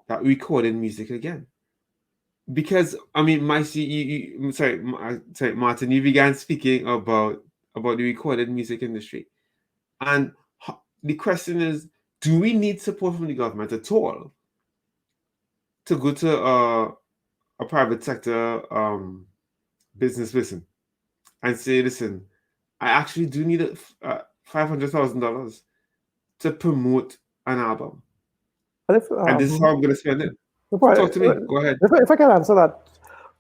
Speaker 1: that recorded music again? Because I mean, Martin, you began speaking about the recorded music industry, and the question is: do we need support from the government at all to go to a private sector business person and say, "Listen, I actually do need $500,000 to promote an album, and this is how I'm going to spend it." Talk to me. Go ahead.
Speaker 2: If I can answer that,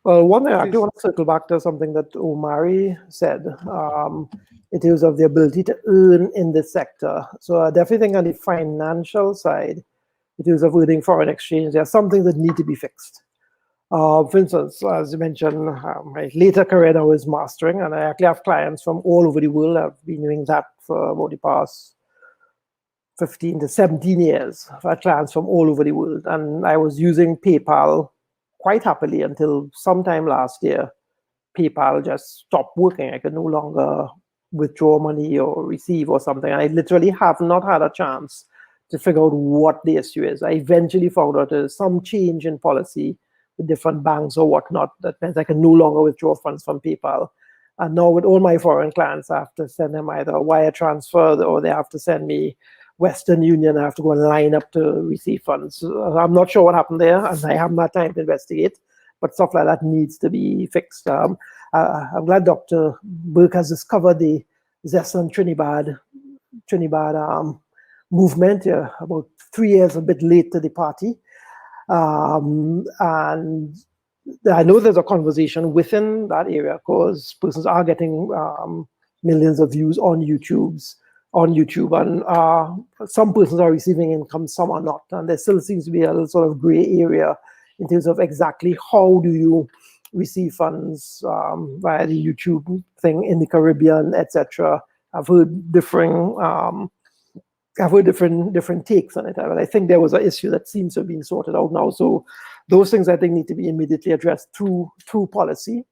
Speaker 2: one thing I actually want to circle back to something that Omari said in terms of the ability to earn in this sector. So I definitely think on the financial side, in terms of earning foreign exchange, there are some things that need to be fixed. For instance, as you mentioned, my later career I was mastering, and I actually have clients from all over the world. I've been doing that for about the past 15 to 17 years. I've had clients from all over the world, and I was using PayPal quite happily until sometime last year. PayPal just stopped working. I could no longer withdraw money or receive or something. I literally have not had a chance to figure out what the issue is. I eventually found out there's some change in policy with different banks or whatnot that means I can no longer withdraw funds from PayPal. And now with all my foreign clients, I have to send them either a wire transfer or they have to send me Western Union. I have to go and line up to receive funds. I'm not sure what happened there, and I haven't had time to investigate, but stuff like that needs to be fixed. I'm glad Dr. Burke has discovered the Zest on Trinidad movement about 3 years a bit late to the party. And I know there's a conversation within that area because persons are getting millions of views on YouTube, and some persons are receiving income, some are not, and there still seems to be a little sort of gray area in terms of exactly how do you receive funds via the YouTube thing in the Caribbean, etc. I've heard different takes on it, but I think there was an issue that seems to have been sorted out now. So those things I think need to be immediately addressed through policy.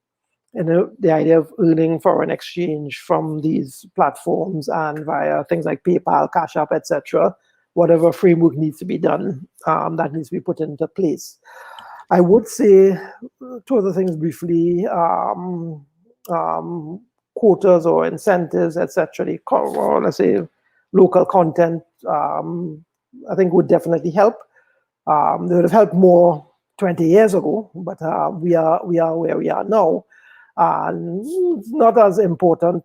Speaker 2: And the idea of earning foreign exchange from these platforms and via things like PayPal, Cash App, etc. Whatever framework needs to be done, that needs to be put into place. I would say two other things briefly: quotas or incentives, etc. Or let's say local content. I think would definitely help. They would have helped more 20 years ago, but we are where we are now. It's not as important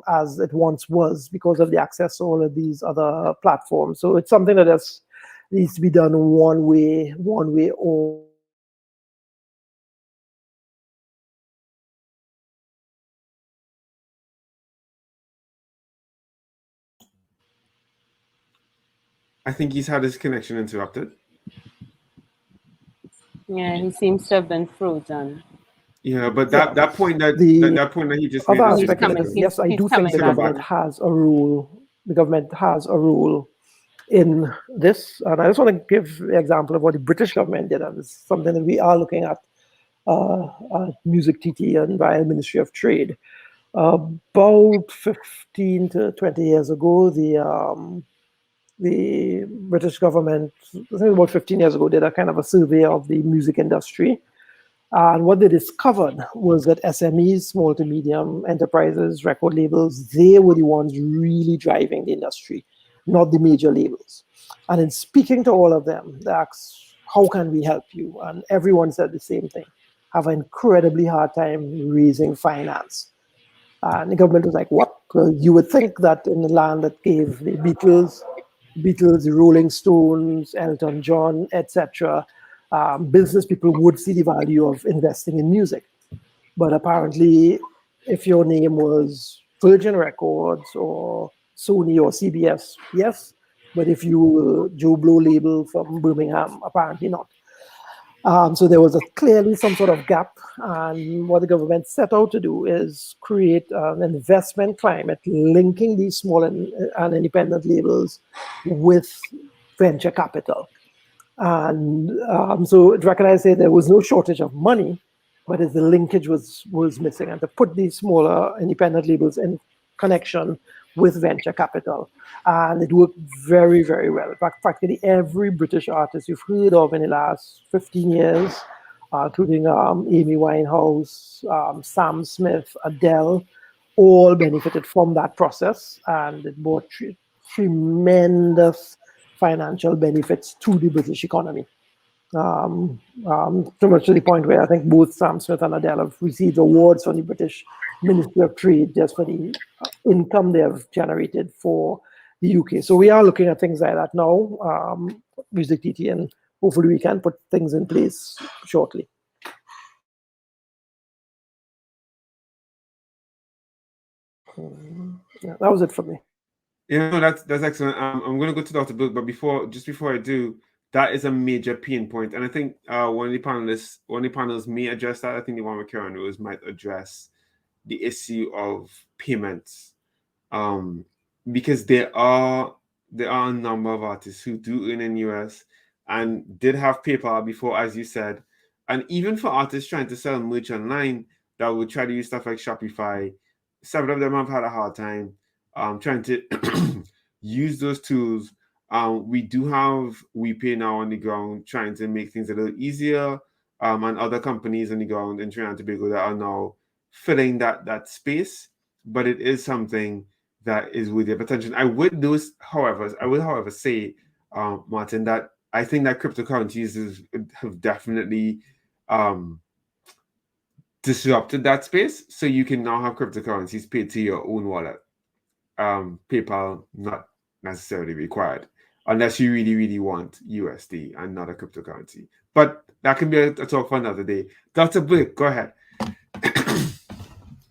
Speaker 2: as it once was because of the access to all of these other platforms. So it's something that just needs to be done one way or
Speaker 1: I think he's had his connection interrupted.
Speaker 3: Yeah, he seems to have been frozen.
Speaker 1: Yeah, but that point that he just made
Speaker 2: other
Speaker 1: is just
Speaker 2: aspect
Speaker 1: critical.
Speaker 2: is, yes, I do think the
Speaker 1: Go
Speaker 2: government
Speaker 1: back.
Speaker 2: has a role. The government has a role in this, and I just want to give an example of what the British government did, and it's something that we are looking at MusicTT and via Ministry of Trade. About 15 to 20 years ago, the British government, I think about 15 years ago, did a kind of a survey of the music industry. And what they discovered was that SMEs, small to medium enterprises, record labels, they were the ones really driving the industry, not the major labels. And in speaking to all of them, they asked, how can we help you? And everyone said the same thing, have an incredibly hard time raising finance. And the government was like, what? Well, you would think that in the land that gave the Beatles, the Rolling Stones, Elton John, etc., business people would see the value of investing in music. But apparently, if your name was Virgin Records or Sony or CBS, yes. But if you were Joe Blow label from Birmingham, apparently not. So there was clearly some sort of gap, and what the government set out to do is create an investment climate linking these small and independent labels with venture capital. And so it recognized that there was no shortage of money, but the linkage was missing, and to put these smaller independent labels in connection with venture capital. And it worked very, very well. In fact, practically every British artist you've heard of in the last 15 years, including Amy Winehouse, Sam Smith, Adele, all benefited from that process, and it brought tremendous financial benefits to the British economy. So much to the point where I think both Sam Smith and Adele have received awards from the British Ministry of Trade just for the income they have generated for the UK. So we are looking at things like that now, MusicTT, and hopefully we can put things in place shortly. Yeah, that was it for me.
Speaker 1: Yeah, no, that's excellent. I'm going to go to Dr. Burke, but before I do, that is a major pain point, and I think one of the panels may address that. I think the one with Keron Rose might address the issue of payments, because there are a number of artists who do earn in US and did have PayPal before, as you said, and even for artists trying to sell merch online that would try to use stuff like Shopify, several of them have had a hard time trying to use those tools. We do have WePay now on the ground trying to make things a little easier, and other companies on the ground in Trinidad and Tobago that are now filling that space. But it is something that is worthy of attention. I would, however, say, Martin, that I think that cryptocurrencies have definitely disrupted that space. So you can now have cryptocurrencies paid to your own wallet. PayPal not necessarily required unless you really, really want USD and not a cryptocurrency. But that can be a talk for another day. Dr. Burke, go ahead.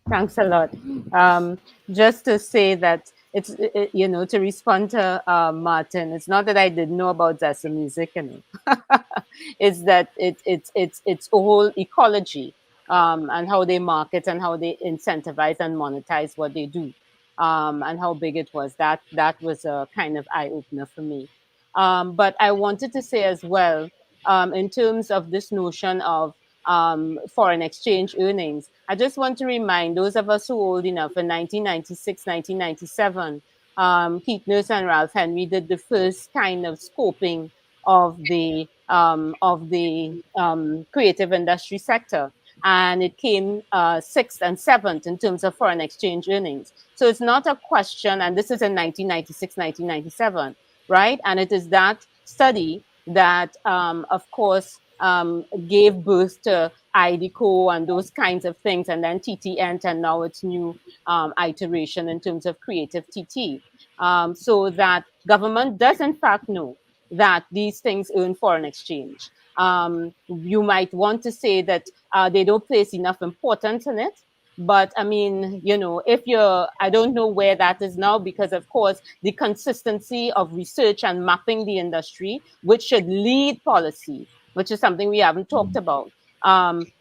Speaker 3: Thanks a lot. Just to say that to respond to Martin, it's not that I didn't know about Zessa Music, it's that it's a whole ecology and how they market and how they incentivize and monetize what they do, and how big it was. That was a kind of eye opener for me. But I wanted to say as well, in terms of this notion of foreign exchange earnings, I just want to remind those of us who are old enough, in 1996, 1997, Keith Nurse and Ralph Henry did the first kind of scoping of the creative industry sector. And it came 6th and 7th in terms of foreign exchange earnings. So it's not a question, and this is in 1996, 1997, right? And it is that study that, of course, gave birth to IDCO and those kinds of things, and then TTN, and now its new iteration in terms of creative TT. So that government does in fact know that these things earn foreign exchange. You might want to say that they don't place enough importance in it, But I mean, you know, if you're, I don't know where that is now, because of course, the consistency of research and mapping the industry, which should lead policy, which is something we haven't talked about,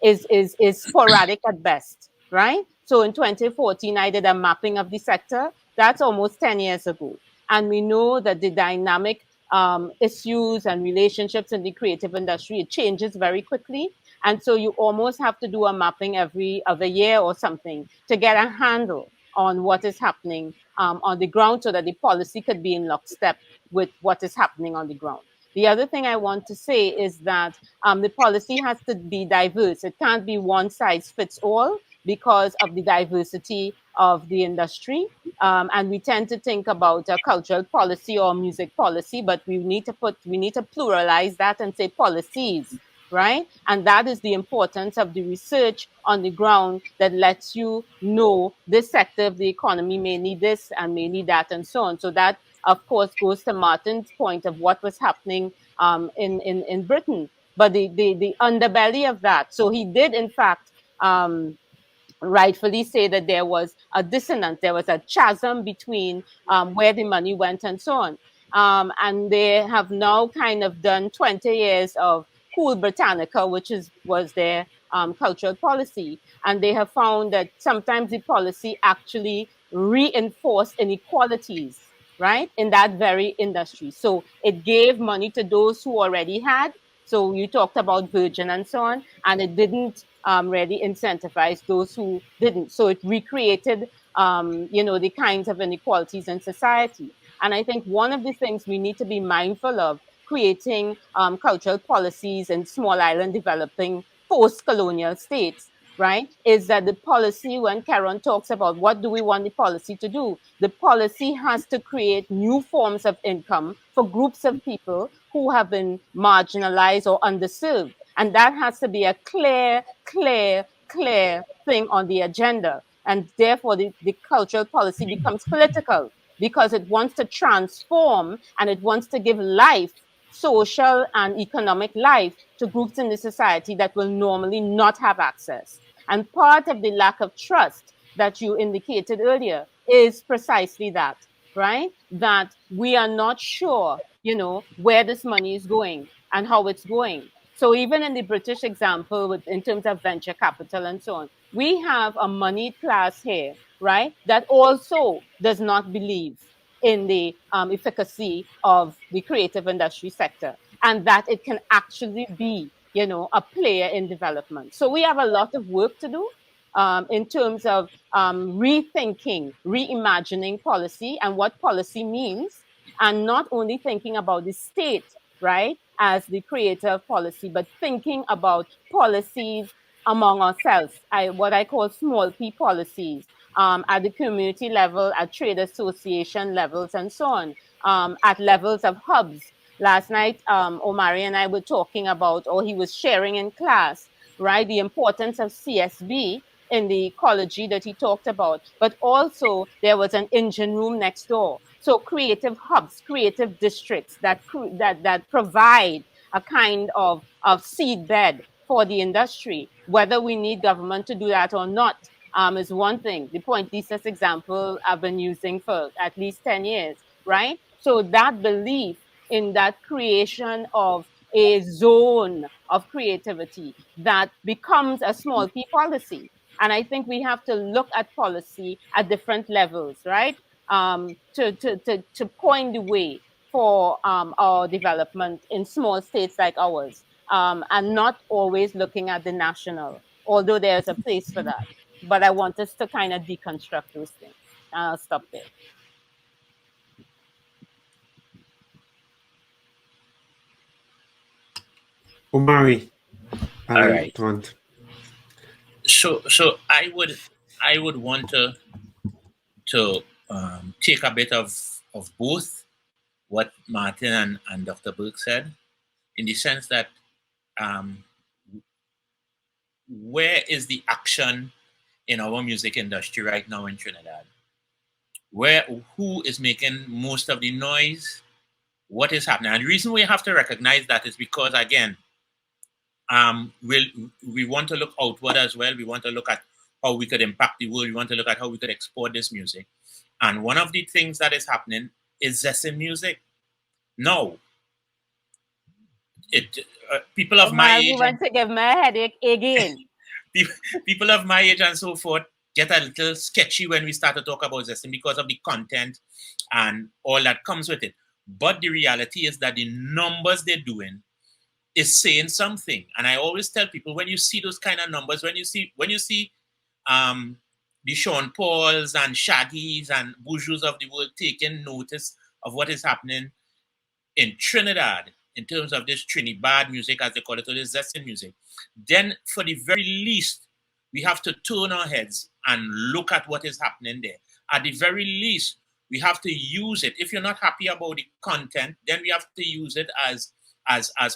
Speaker 3: is sporadic at best, right? So in 2014, I did a mapping of the sector. That's almost 10 years ago. And we know that the dynamic issues and relationships in the creative industry, it changes very quickly. And so you almost have to do a mapping every other year or something to get a handle on what is happening on the ground, so that the policy could be in lockstep with what is happening on the ground. The other thing I want to say is that the policy has to be diverse. It can't be one size fits all because of the diversity of the industry. And we tend to think about a cultural policy or music policy, but we need to pluralize that and say policies, right? And that is the importance of the research on the ground that lets you know this sector of the economy may need this and may need that and so on. So that, of course, goes to Martin's point of what was happening in Britain. But the underbelly of that, so he did, in fact, rightfully say that there was a dissonance, there was a chasm between where the money went and so on. And they have now kind of done 20 years of Cool Britannica, which was their cultural policy. And they have found that sometimes the policy actually reinforced inequalities, right, in that very industry. So it gave money to those who already had. So you talked about Virgin and so on, and it didn't really incentivize those who didn't. So it recreated, you know, the kinds of inequalities in society. And I think one of the things we need to be mindful of creating cultural policies in small island developing post-colonial states, right, is that the policy, when Keron talks about what do we want the policy to do, the policy has to create new forms of income for groups of people who have been marginalized or underserved. And that has to be a clear thing on the agenda. And therefore, the cultural policy becomes political because it wants to transform and it wants to give life, social and economic life, to groups in the society that will normally not have access. And part of the lack of trust that you indicated earlier is precisely that, right? That we are not sure, you know, where this money is going and how it's going. So even in the British example, in terms of venture capital and so on, we have a moneyed class here, right, that also does not believe in the efficacy of the creative industry sector, and that it can actually be, you know, a player in development. So we have a lot of work to do in terms of rethinking, reimagining policy and what policy means, and not only thinking about the state, right, as the creator of policy, but thinking about policies among ourselves, what I call small p policies, at the community level, at trade association levels, and so on, at levels of hubs. Last night, Omari and I were talking about, or he was sharing in class, right, the importance of CSB in the ecology that he talked about, but also there was an engine room next door. So creative hubs, creative districts that provide a kind of seed bed for the industry. Whether we need government to do that or not is one thing. The Point Thesis example I've been using for at least 10 years, right? So that belief in that creation of a zone of creativity that becomes a small p policy. And I think we have to look at policy at different levels, right? To point the way for our development in small states like ours, and not always looking at the national, although there's a place for that. But I want us to kind of deconstruct those things. I'll stop there.
Speaker 1: Omari.
Speaker 4: All right.
Speaker 1: Want.
Speaker 4: So I would want to take a bit of both what Martin and Dr. Burke said, in the sense that where is the action in our music industry right now in Trinidad? Who is making most of the noise? What is happening? And the reason we have to recognize that is because, again, we want to look outward as well. We want to look at how we could impact the world. We want to look at how we could export this music. And one of the things that is happening is zesting music. No, people of my age,
Speaker 3: you want to give me a headache again.
Speaker 4: people of my age and so forth get a little sketchy when we start to talk about zesting because of the content and all that comes with it. But the reality is that the numbers they're doing is saying something. And I always tell people, when you see those kind of numbers, when you see the Sean Pauls and Shaggies and Bourgeois of the world taking notice of what is happening in Trinidad in terms of this Trinidad music, as they call it, or this zesting music, then for the very least, we have to turn our heads and look at what is happening there. At the very least, we have to use it. If you're not happy about the content, then we have to use it as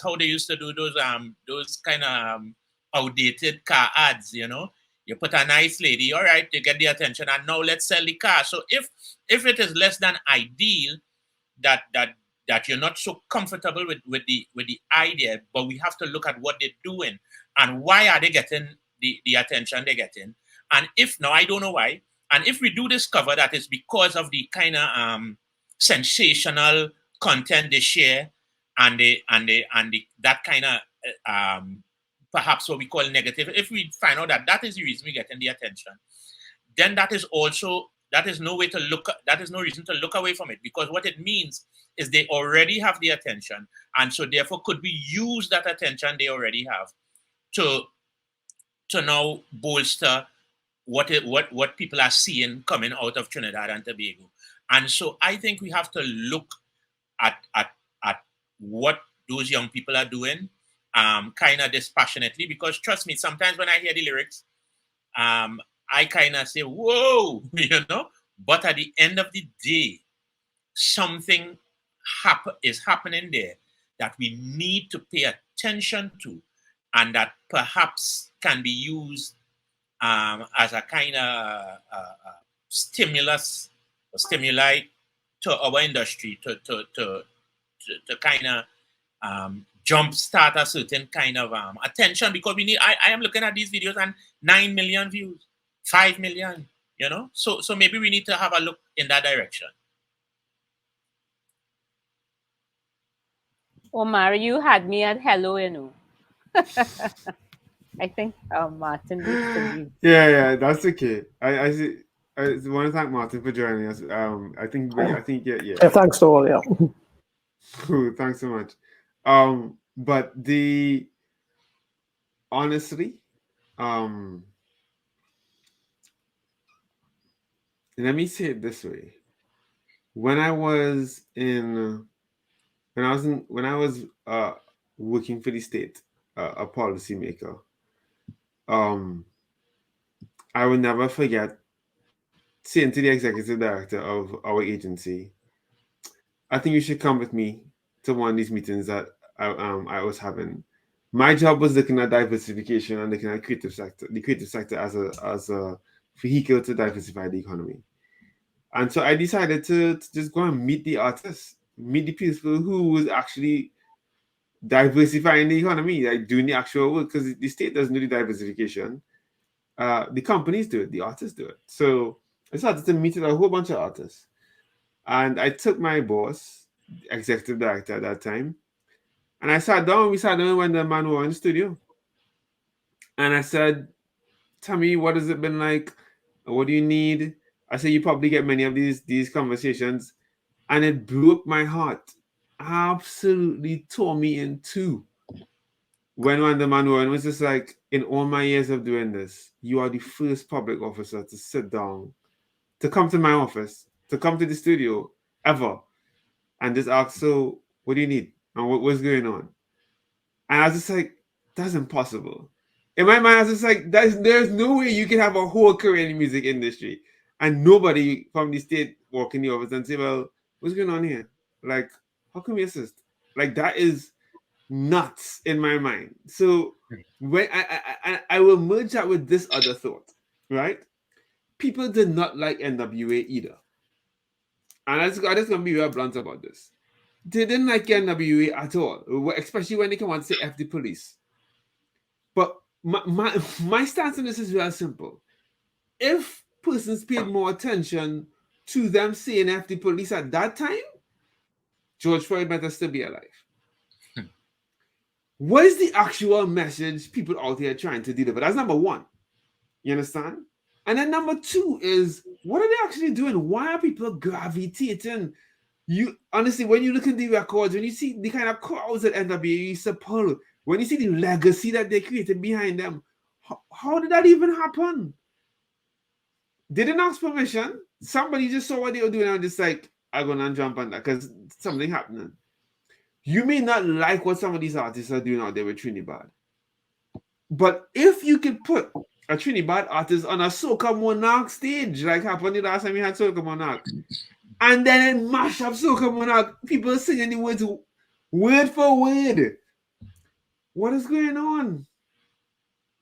Speaker 4: how they used to do those kind of outdated car ads, you know. You put a nice lady, all right, you get the attention, and now let's sell the car. So if it is less than ideal that you're not so comfortable with the idea, but we have to look at what they're doing and why are they getting the attention they're getting. And if now I don't know why, and if we do discover that it's because of the kind of sensational content they share and that kind of perhaps what we call negative, if we find out that is the reason we're getting the attention, then that is no reason to look away from it, because what it means is they already have the attention, and so therefore could we use that attention they already have to now bolster what people are seeing coming out of Trinidad and Tobago. And so I think we have to look at what those young people are doing kind of dispassionately, because trust me, sometimes when I hear the lyrics, I kind of say, whoa, you know, but at the end of the day, something is happening there that we need to pay attention to, and that perhaps can be used as a kind of stimuli to our industry to kind of jumpstart a certain kind of attention, because we need. I am looking at these videos and 9 million views, 5 million, you know. So maybe we need to have a look in that direction.
Speaker 3: Omar, you had me at hello, you know. I think Martin needs to be.
Speaker 1: Yeah, that's okay. I want to thank Martin for joining us. I think, yeah.
Speaker 2: Yeah, thanks to all, yeah.
Speaker 1: Cool, thanks so much. But honestly, let me say it this way. When I was working for the state, a policymaker, I will never forget saying to the executive director of our agency, I think you should come with me to one of these meetings that I was having. My job was looking at diversification and looking at the creative sector as a vehicle to diversify the economy. And so I decided to just go and meet the artists, meet the people who was actually diversifying the economy, like doing the actual work, because the state doesn't do the diversification. The companies do it, the artists do it. So I started to meet with a whole bunch of artists. And I took my boss, executive director at that time, and we sat down when the man was in the studio. And I said, tell me, what has it been like? What do you need? I said, you probably get many of these conversations. And it broke my heart. Absolutely tore me in two. When the man was just like, in all my years of doing this, you are the first public officer to sit down, to come to my office, to come to the studio ever, and just ask, so what do you need? And what's going on? And I was just like, that's impossible. In my mind, I was just like, there's no way you can have a whole career in the music industry and nobody from the state walk in the office and say, well, what's going on here? Like, how can we assist? Like, that is nuts in my mind. So when I will merge that with this other thought, right? People did not like NWA either. And I just going to be real blunt about this. They didn't like NWA at all, especially when they come on and say F the police. But my stance on this is very simple. if persons paid more attention to them saying F the police at that time, George Floyd better still be alive. What is the actual message people out here trying to deliver? That's number one. You understand? And then number two is, what are they actually doing? Why are people gravitating? You honestly, when you look at the records, when you see the kind of crowds that end up being support, when you see the legacy that they created behind them, how did that even happen? They didn't ask permission. Somebody just saw what they were doing and just like, I'm gonna jump on that because something happening. You may not like what some of these artists are doing out there with Trinidad, but if you could put a Trinidad artist on a Soca Monarch stage, like happened the last time we had Soca Monarch, and then it mash up Soca Monarch, people singing the words word for word. What is going on?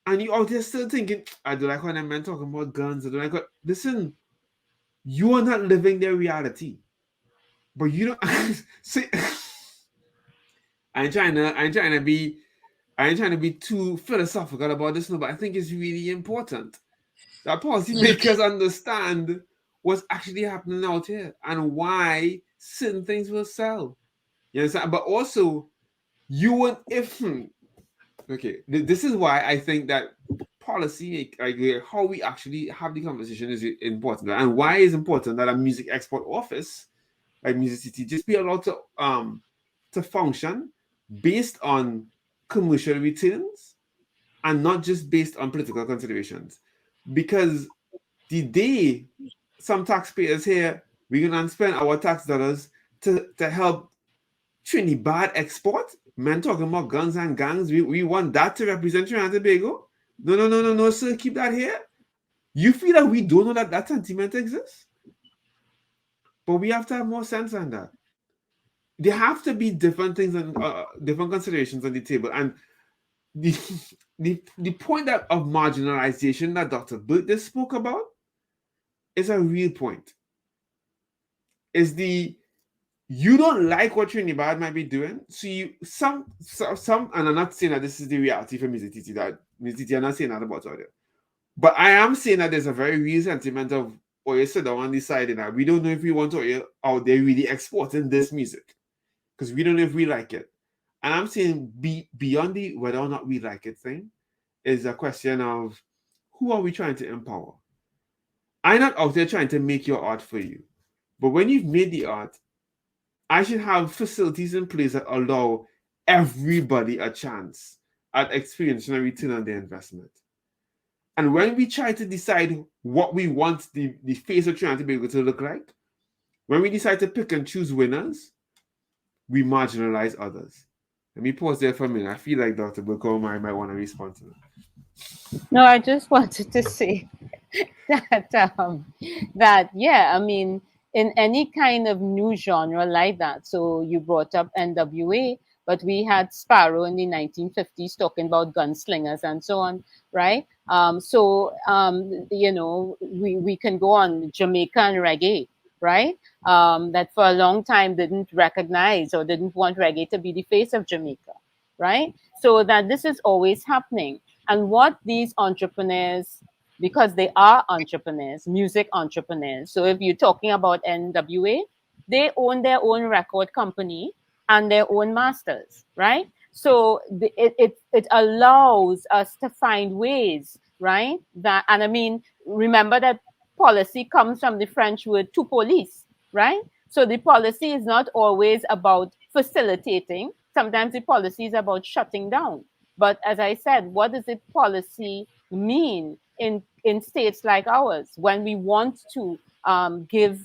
Speaker 1: And you out there still thinking, I don't like when them men talking about guns. I don't like what. Listen, you are not living their reality. But you don't see. I ain't trying to be too philosophical about this, no, but I think it's really important that policymakers understand what's actually happening out here and why certain things will sell. You understand? But also, you want if okay, this is why I think that policy, like how we actually have the conversation, is important, and why it's important that a music export office like MusicTT just be allowed to function based on commercial returns and not just based on political considerations. Because the day some taxpayers here, we're gonna spend our tax dollars to help Trinidad export, men talking about guns and gangs, we want that to represent Trinidad and Tobago. No, sir, keep that here. You feel that we don't know that that sentiment exists? But we have to have more sense on that. There have to be different things and different considerations on the table. And the point of marginalization that Dr. Burke just spoke about is a real point. Is you don't like what Trinidad might be doing, so some, and I'm not saying that this is the reality for MusicTT, that MusicTT, I'm not saying that about audio, but I am saying that there's a very real sentiment of, or you sit down on deciding that we don't know if we want to out there really exporting this music because we don't know if we like it. And I'm saying beyond the whether or not we like it thing is a question of who are we trying to empower? I'm not out there trying to make your art for you, but when you've made the art, I should have facilities in place that allow everybody a chance at experiencing a return on their investment. And when we try to decide what we want the face of Trinidad to be able to look like, when we decide to pick and choose winners, we marginalize others. Let me pause there for a minute. I feel like Dr. Burke might want to respond to that.
Speaker 3: No, I just wanted to say that yeah, I mean, in any kind of new genre like that. So you brought up NWA, but we had Sparrow in the 1950s talking about gunslingers and so on, right? You know, we can go on Jamaican reggae, right? That for a long time didn't recognize or didn't want reggae to be the face of Jamaica, right? So that this is always happening. And what these entrepreneurs, because they are entrepreneurs, music entrepreneurs. So if you're talking about NWA, they own their own record company and their own masters, right? So it allows us to find ways, right? That, and I mean, remember that policy comes from the French word to police, right? So the policy is not always about facilitating. Sometimes the policy is about shutting down. But as I said, what does the policy mean in states like ours when we want to give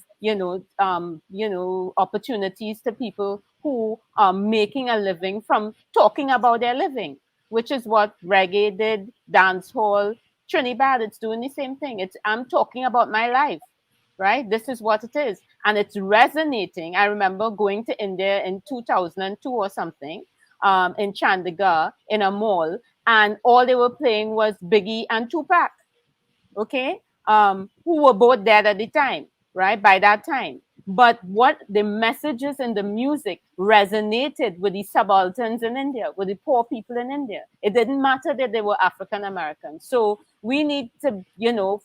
Speaker 3: opportunities to people who are making a living from talking about their living, which is what reggae did, dancehall, Trinidad, it's doing the same thing. I'm talking about my life, right? This is what it is. And it's resonating. I remember going to India in 2002 or something, in Chandigarh, in a mall, and all they were playing was Biggie and Tupac, okay? Who were both dead at the time, right? By that time. But what the messages in the music resonated with the subalterns in India, with the poor people in India. It didn't matter that they were African Americans. So we need to,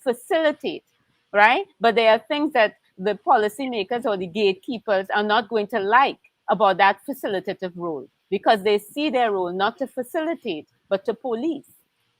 Speaker 3: facilitate, right? But there are things that the policymakers or the gatekeepers are not going to like about that facilitative role, because they see their role not to facilitate, but to police,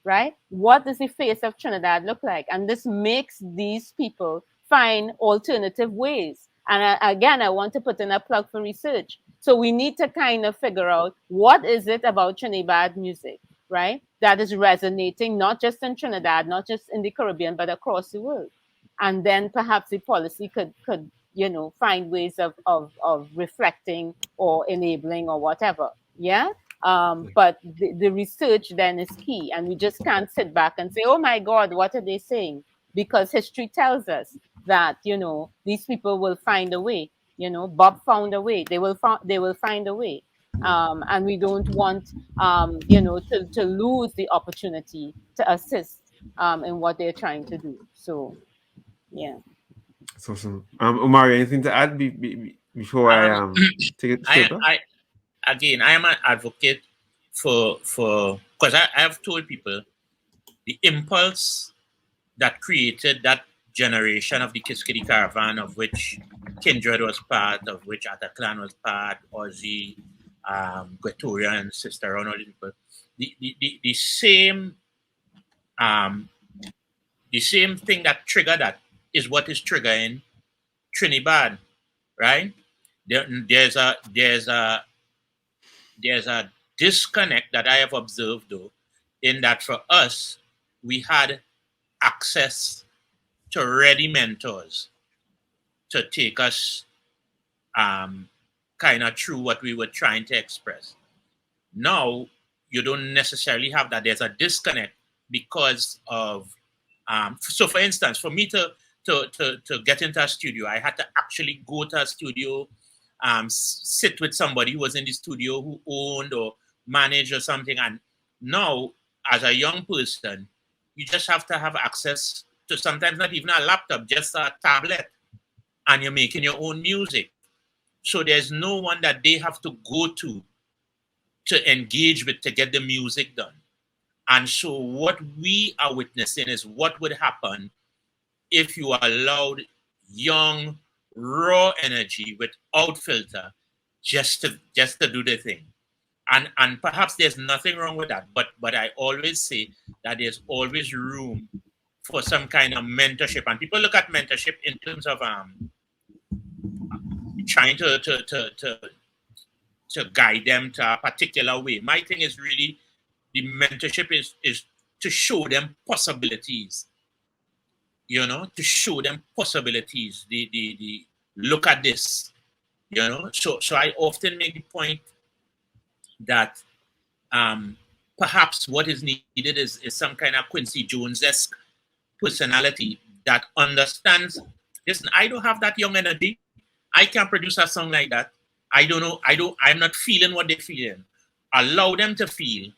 Speaker 3: right? What does the face of Trinidad look like? And this makes these people find alternative ways. And again, I want to put in a plug for research. So we need to kind of figure out what is it about Trinidad music, right, that is resonating not just in Trinidad, not just in the Caribbean, but across the world. And then perhaps the policy could find ways of reflecting or enabling or whatever. Yeah. But the research then is key, and we just can't sit back and say, oh my God, what are they saying? Because history tells us that, these people will find a way. Bob found a way. They will find a way. And we don't want, to lose the opportunity to assist in what they're trying to do. So, yeah.
Speaker 1: That's awesome. Omari, anything to add before I take it straight up?
Speaker 4: Again, I am an advocate for because I have told people the impulse that created that generation of the Kiskitty Caravan, of which Kindred was part, of which Ataclan was part, Ozzy, Guetoria and Sister and all these people. The same thing that triggered that is what is triggering Trinidad, right? There's a disconnect that I have observed, though, in that for us, we had access to ready mentors to take us kind of through what we were trying to express. Now, you don't necessarily have that. There's a disconnect because of, so for instance, for me to get into a studio, I had to actually go to a studio, sit with somebody who was in the studio who owned or managed or something. And now, as a young person, you just have to have access to sometimes not even a laptop, just a tablet, and you're making your own music. So there's no one that they have to go to engage with to get the music done. And so what we are witnessing is what would happen if you allowed young, raw energy without filter just to do the thing. And perhaps there's nothing wrong with that, but I always say that there's always room for some kind of mentorship. And people look at mentorship in terms of trying to guide them to a particular way. My thing is really the mentorship is to show them possibilities. To show them possibilities. The look at this. So I often make the point that perhaps what is needed is some kind of Quincy Jones-esque personality that understands, listen, I don't have that young energy. I can't produce a song like that. I don't know. I'm not feeling what they're feeling. Allow them to feel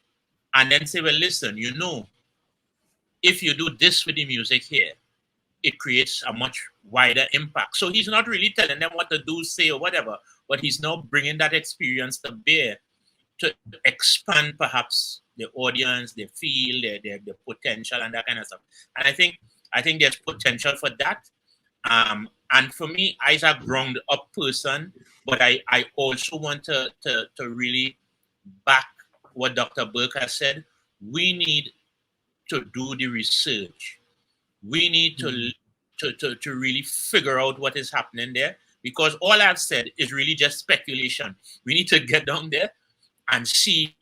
Speaker 4: and then say, well, listen, if you do this with the music here, it creates a much wider impact. So he's not really telling them what to do, say, or whatever, but he's now bringing that experience to bear to expand perhaps the audience, their feel, their potential, and that kind of stuff. And I think there's potential for that. And for me, I'm a ground up person, but I also want to really back what Dr. Burke has said. We need to do the research. We need to really figure out what is happening there, because all I've said is really just speculation. We need to get down there and see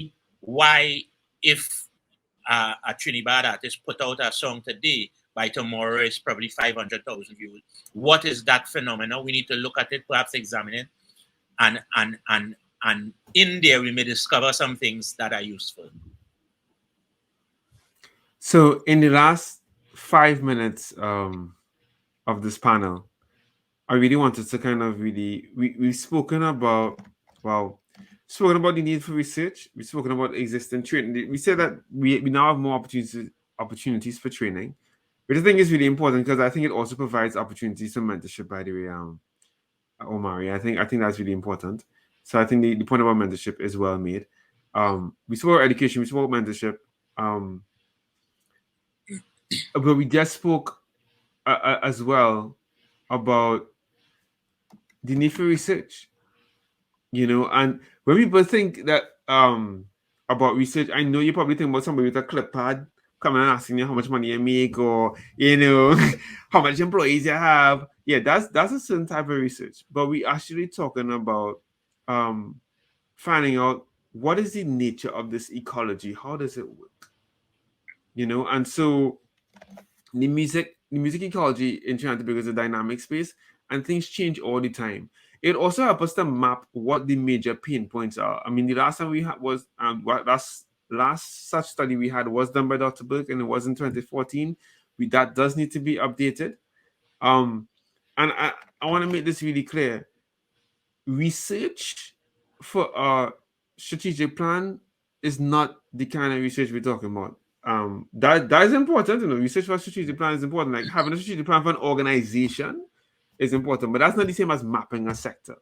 Speaker 4: why, if a Trinidad artist put out a song today, by tomorrow it's probably 500,000 views. What is that phenomenon? We need to look at it, perhaps examine it, and in there we may discover some things that are useful.
Speaker 1: So in the last 5 minutes of this panel, I really wanted to kind of we've spoken about the need for research. We've spoken about existing training. We said that we now have more opportunities for training, which I think is really important, because I think it also provides opportunities for mentorship, by the way. Omari. I think that's really important. So I think the point about mentorship is well made. We spoke about education, we spoke about mentorship, but we just spoke as well about the need for research. And when people think that about research, I know you probably think about somebody with a clip pad coming and asking you how much money you make, or how much employees you have. Yeah, that's a certain type of research. But we actually talking about finding out what is the nature of this ecology, how does it work, and so the music ecology in Trinidad and Tobago is a dynamic space, and things change all the time. It also helps us to map what the major pain points are. I mean, the last time we had was last such study we had was done by Dr. Burke, and it was in 2014. That does need to be updated. And I want to make this really clear. Research for a strategic plan is not the kind of research we're talking about. That is important. Research for a strategic plan is important. Like having a strategic plan for an organization is important, but that's not the same as mapping a sector.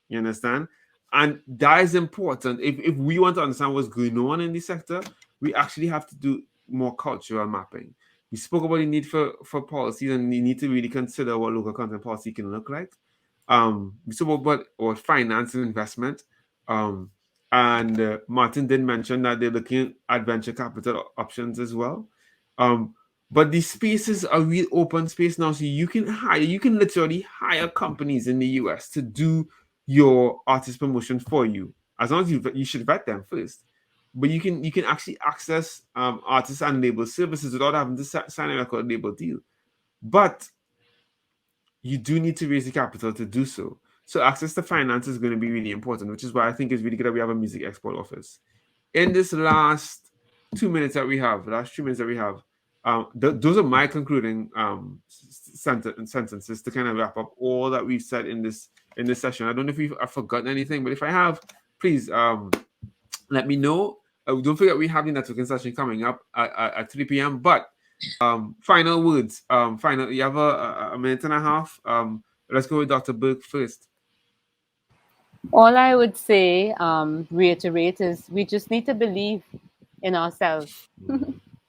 Speaker 1: You understand? And that is important. If we want to understand what's going on in the sector, we actually have to do more cultural mapping. We spoke about the need for policies, and the need to really consider what local content policy can look like. We spoke about finance and investment. And Martin did mention that they're looking at venture capital options as well. But the space is a real open space now, so you can literally hire companies in the US to do your artist promotion for you, as long as you should vet them first. But you can actually access artists and label services without having to sign a record label deal. But you do need to raise the capital to do so. So access to finance is going to be really important, which is why I think it's really good that we have a music export office. In this last 2 minutes that we have, last 3 minutes that we have, those are my concluding sentences to kind of wrap up all that we've said in this session. I don't know if I've forgotten anything, but if I have, please let me know. Don't forget we have the networking session coming up at 3 p.m. But final words. You have a minute and a half. Let's go with Dr. Burke first.
Speaker 3: All I would say, reiterate, is we just need to believe in ourselves.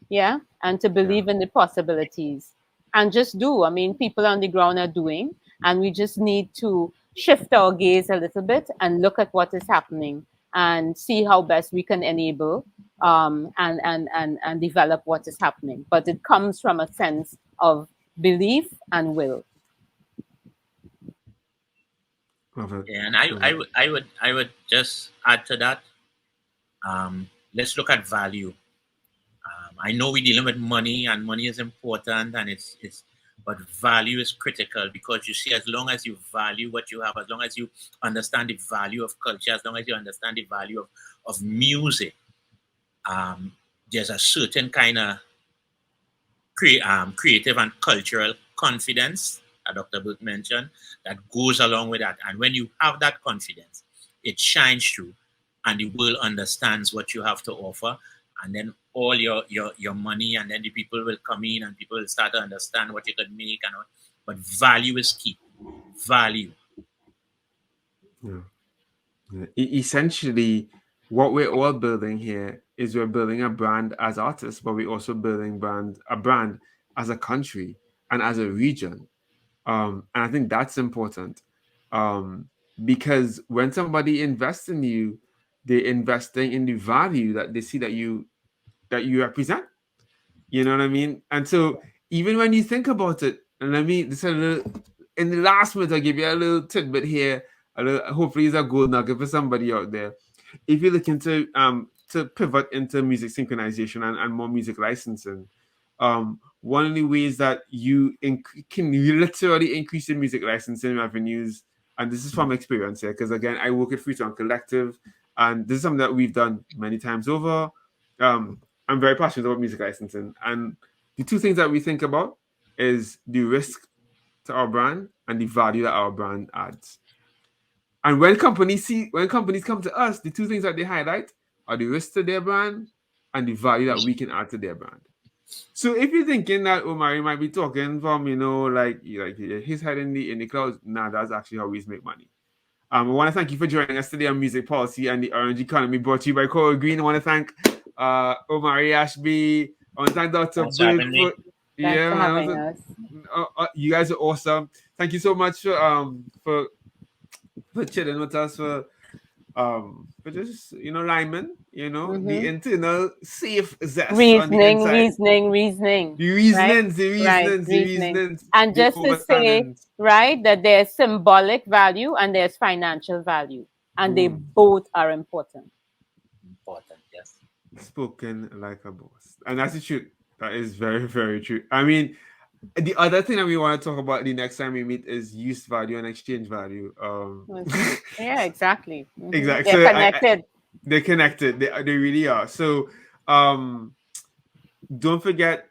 Speaker 3: Yeah, and to believe in the possibilities, and just do. I mean, people on the ground are doing, and we just need to shift our gaze a little bit and look at what is happening and see how best we can enable and develop what is happening. But it comes from a sense of belief and will.
Speaker 4: Yeah, and I would just add to that. Let's look at value. I know we're dealing with money, and money is important, and but value is critical, because you see, as long as you value what you have, as long as you understand the value of culture, as long as you understand the value of music, there's a certain kind of creative and cultural confidence that Dr. Burke mentioned that goes along with that. And when you have that confidence, it shines through, and the world understands what you have to offer. And then all your money, and then the people will come in, and people will start to understand what you could make and all. But value is key. Value.
Speaker 1: Yeah. Essentially, what we're all building here is we're building a brand as artists, but we're also building a brand as a country and as a region. And I think that's important. Because when somebody invests in you, they're investing in the value that they see that you represent. You know what I mean? And so even when you think about it, and in the last minute, I'll give you a little tidbit here. Hopefully it's a gold nugget for somebody out there. If you're looking to pivot into music synchronization and more music licensing, one of the ways that you can literally increase your music licensing revenues, and this is from experience here, because again, I work at Freetown Collective, and this is something that we've done many times over. I'm very passionate about music licensing, and the two things that we think about is the risk to our brand and the value that our brand adds. And when companies come to us, the two things that they highlight are the risk to their brand and the value that we can add to their brand. So if you're thinking that Omari might be talking from, like his head in the clouds, nah, that's actually how we make money. I want to thank you for joining us today on Music Policy and the Orange Economy, brought to you by Koru Green. I want to thank Omari Ashby. I want to thank Dr.
Speaker 4: Thanks for
Speaker 1: Burke
Speaker 4: having me.
Speaker 3: Thanks for having us.
Speaker 1: You guys are awesome. Thank you so much for chilling with us, for just Lyman, the internal safe zest on the inside.
Speaker 3: Reasoning.
Speaker 1: The reasonings.
Speaker 3: And just to say, right, that there's symbolic value and there's financial value, and they both are important.
Speaker 4: Important, yes.
Speaker 1: Spoken like a boss, and that's the truth. That is very, very true. I mean, the other thing that we want to talk about the next time we meet is use value and exchange value.
Speaker 3: Yeah, exactly.
Speaker 1: Exactly.
Speaker 3: They're connected.
Speaker 1: They're connected. They really are. So don't forget,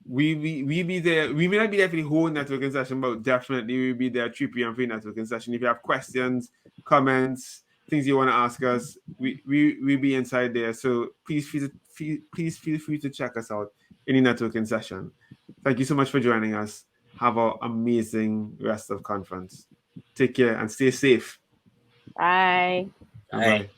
Speaker 1: we be there. We may not be there for the whole networking session, but definitely we'll be there at 3 p.m. for the networking session. If you have questions, comments, things you want to ask us, we'll be inside there. So please feel free to check us out in the networking session. Thank you so much for joining us. Have an amazing rest of conference. Take care and stay safe.
Speaker 3: Bye.
Speaker 4: Bye.